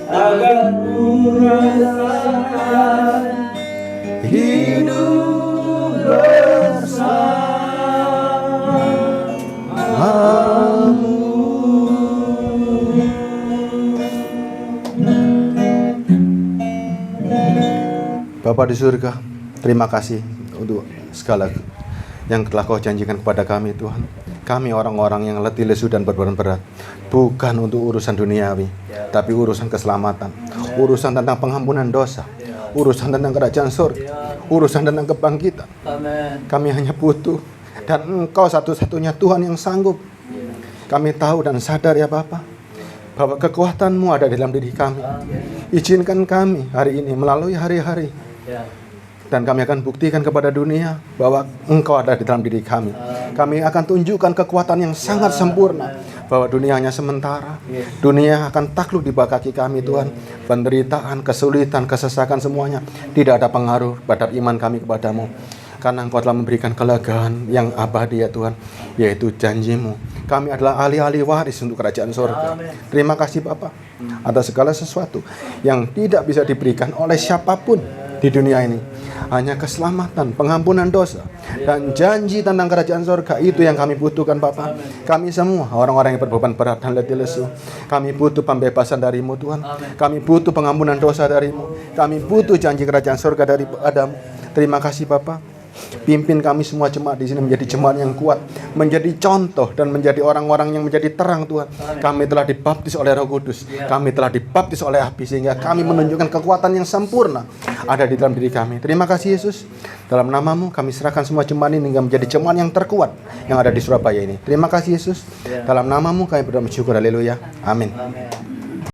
C: agar ku rasakan
B: hidup bersamamu. Bapa di surga, terima kasih untuk segala yang telah Kau janjikan kepada kami, Tuhan. Kami orang-orang yang letih, lesu, dan berbeban berat, bukan untuk urusan duniawi, tapi urusan keselamatan, urusan tentang pengampunan dosa, urusan tentang kerajaan surga, urusan tentang kebangkitan.
A: Amin.
B: Kami hanya butuh, dan Engkau satu-satunya Tuhan yang sanggup. Kami tahu dan sadar ya Bapa, bahwa kekuatan-Mu ada di dalam diri kami. Izinkan kami hari ini melalui hari-hari,
A: Ya.
B: dan kami akan buktikan kepada dunia bahwa Engkau ada di dalam diri kami. Kami akan tunjukkan kekuatan yang sangat sempurna, bahwa dunia hanya sementara. Dunia akan takluk di bawah kaki kami, Tuhan. Penderitaan, kesulitan, kesesakan, semuanya tidak ada pengaruh terhadap iman kami kepadamu. Karena Engkau telah memberikan kelegaan yang abadi ya Tuhan, yaitu janji-Mu. Kami adalah ahli-ahli waris untuk kerajaan surga. Terima kasih Bapa atas segala sesuatu yang tidak bisa diberikan oleh siapapun di dunia ini. Hanya keselamatan, pengampunan dosa, dan janji tentang kerajaan surga. Itu yang kami butuhkan Bapa. Kami semua orang-orang yang berbeban berat dan letih lesu, kami butuh pembebasan dari-Mu Tuhan. Kami butuh pengampunan dosa dari-Mu. Kami butuh janji kerajaan surga dari Adamu. Terima kasih Bapa. Pimpin kami semua jemaat di sini menjadi jemaat yang kuat, menjadi contoh dan menjadi orang-orang yang menjadi terang Tuhan. Kami telah dibaptis oleh Roh Kudus, kami telah dibaptis oleh api, sehingga kami menunjukkan kekuatan yang sempurna ada di dalam diri kami. Terima kasih Yesus. Dalam nama-Mu kami serahkan semua jemaat ini hingga menjadi jemaat yang terkuat yang ada di Surabaya ini. Terima kasih Yesus. Dalam nama-Mu kami berdoa bersyukur. Haleluya. Amin.
A: Amin.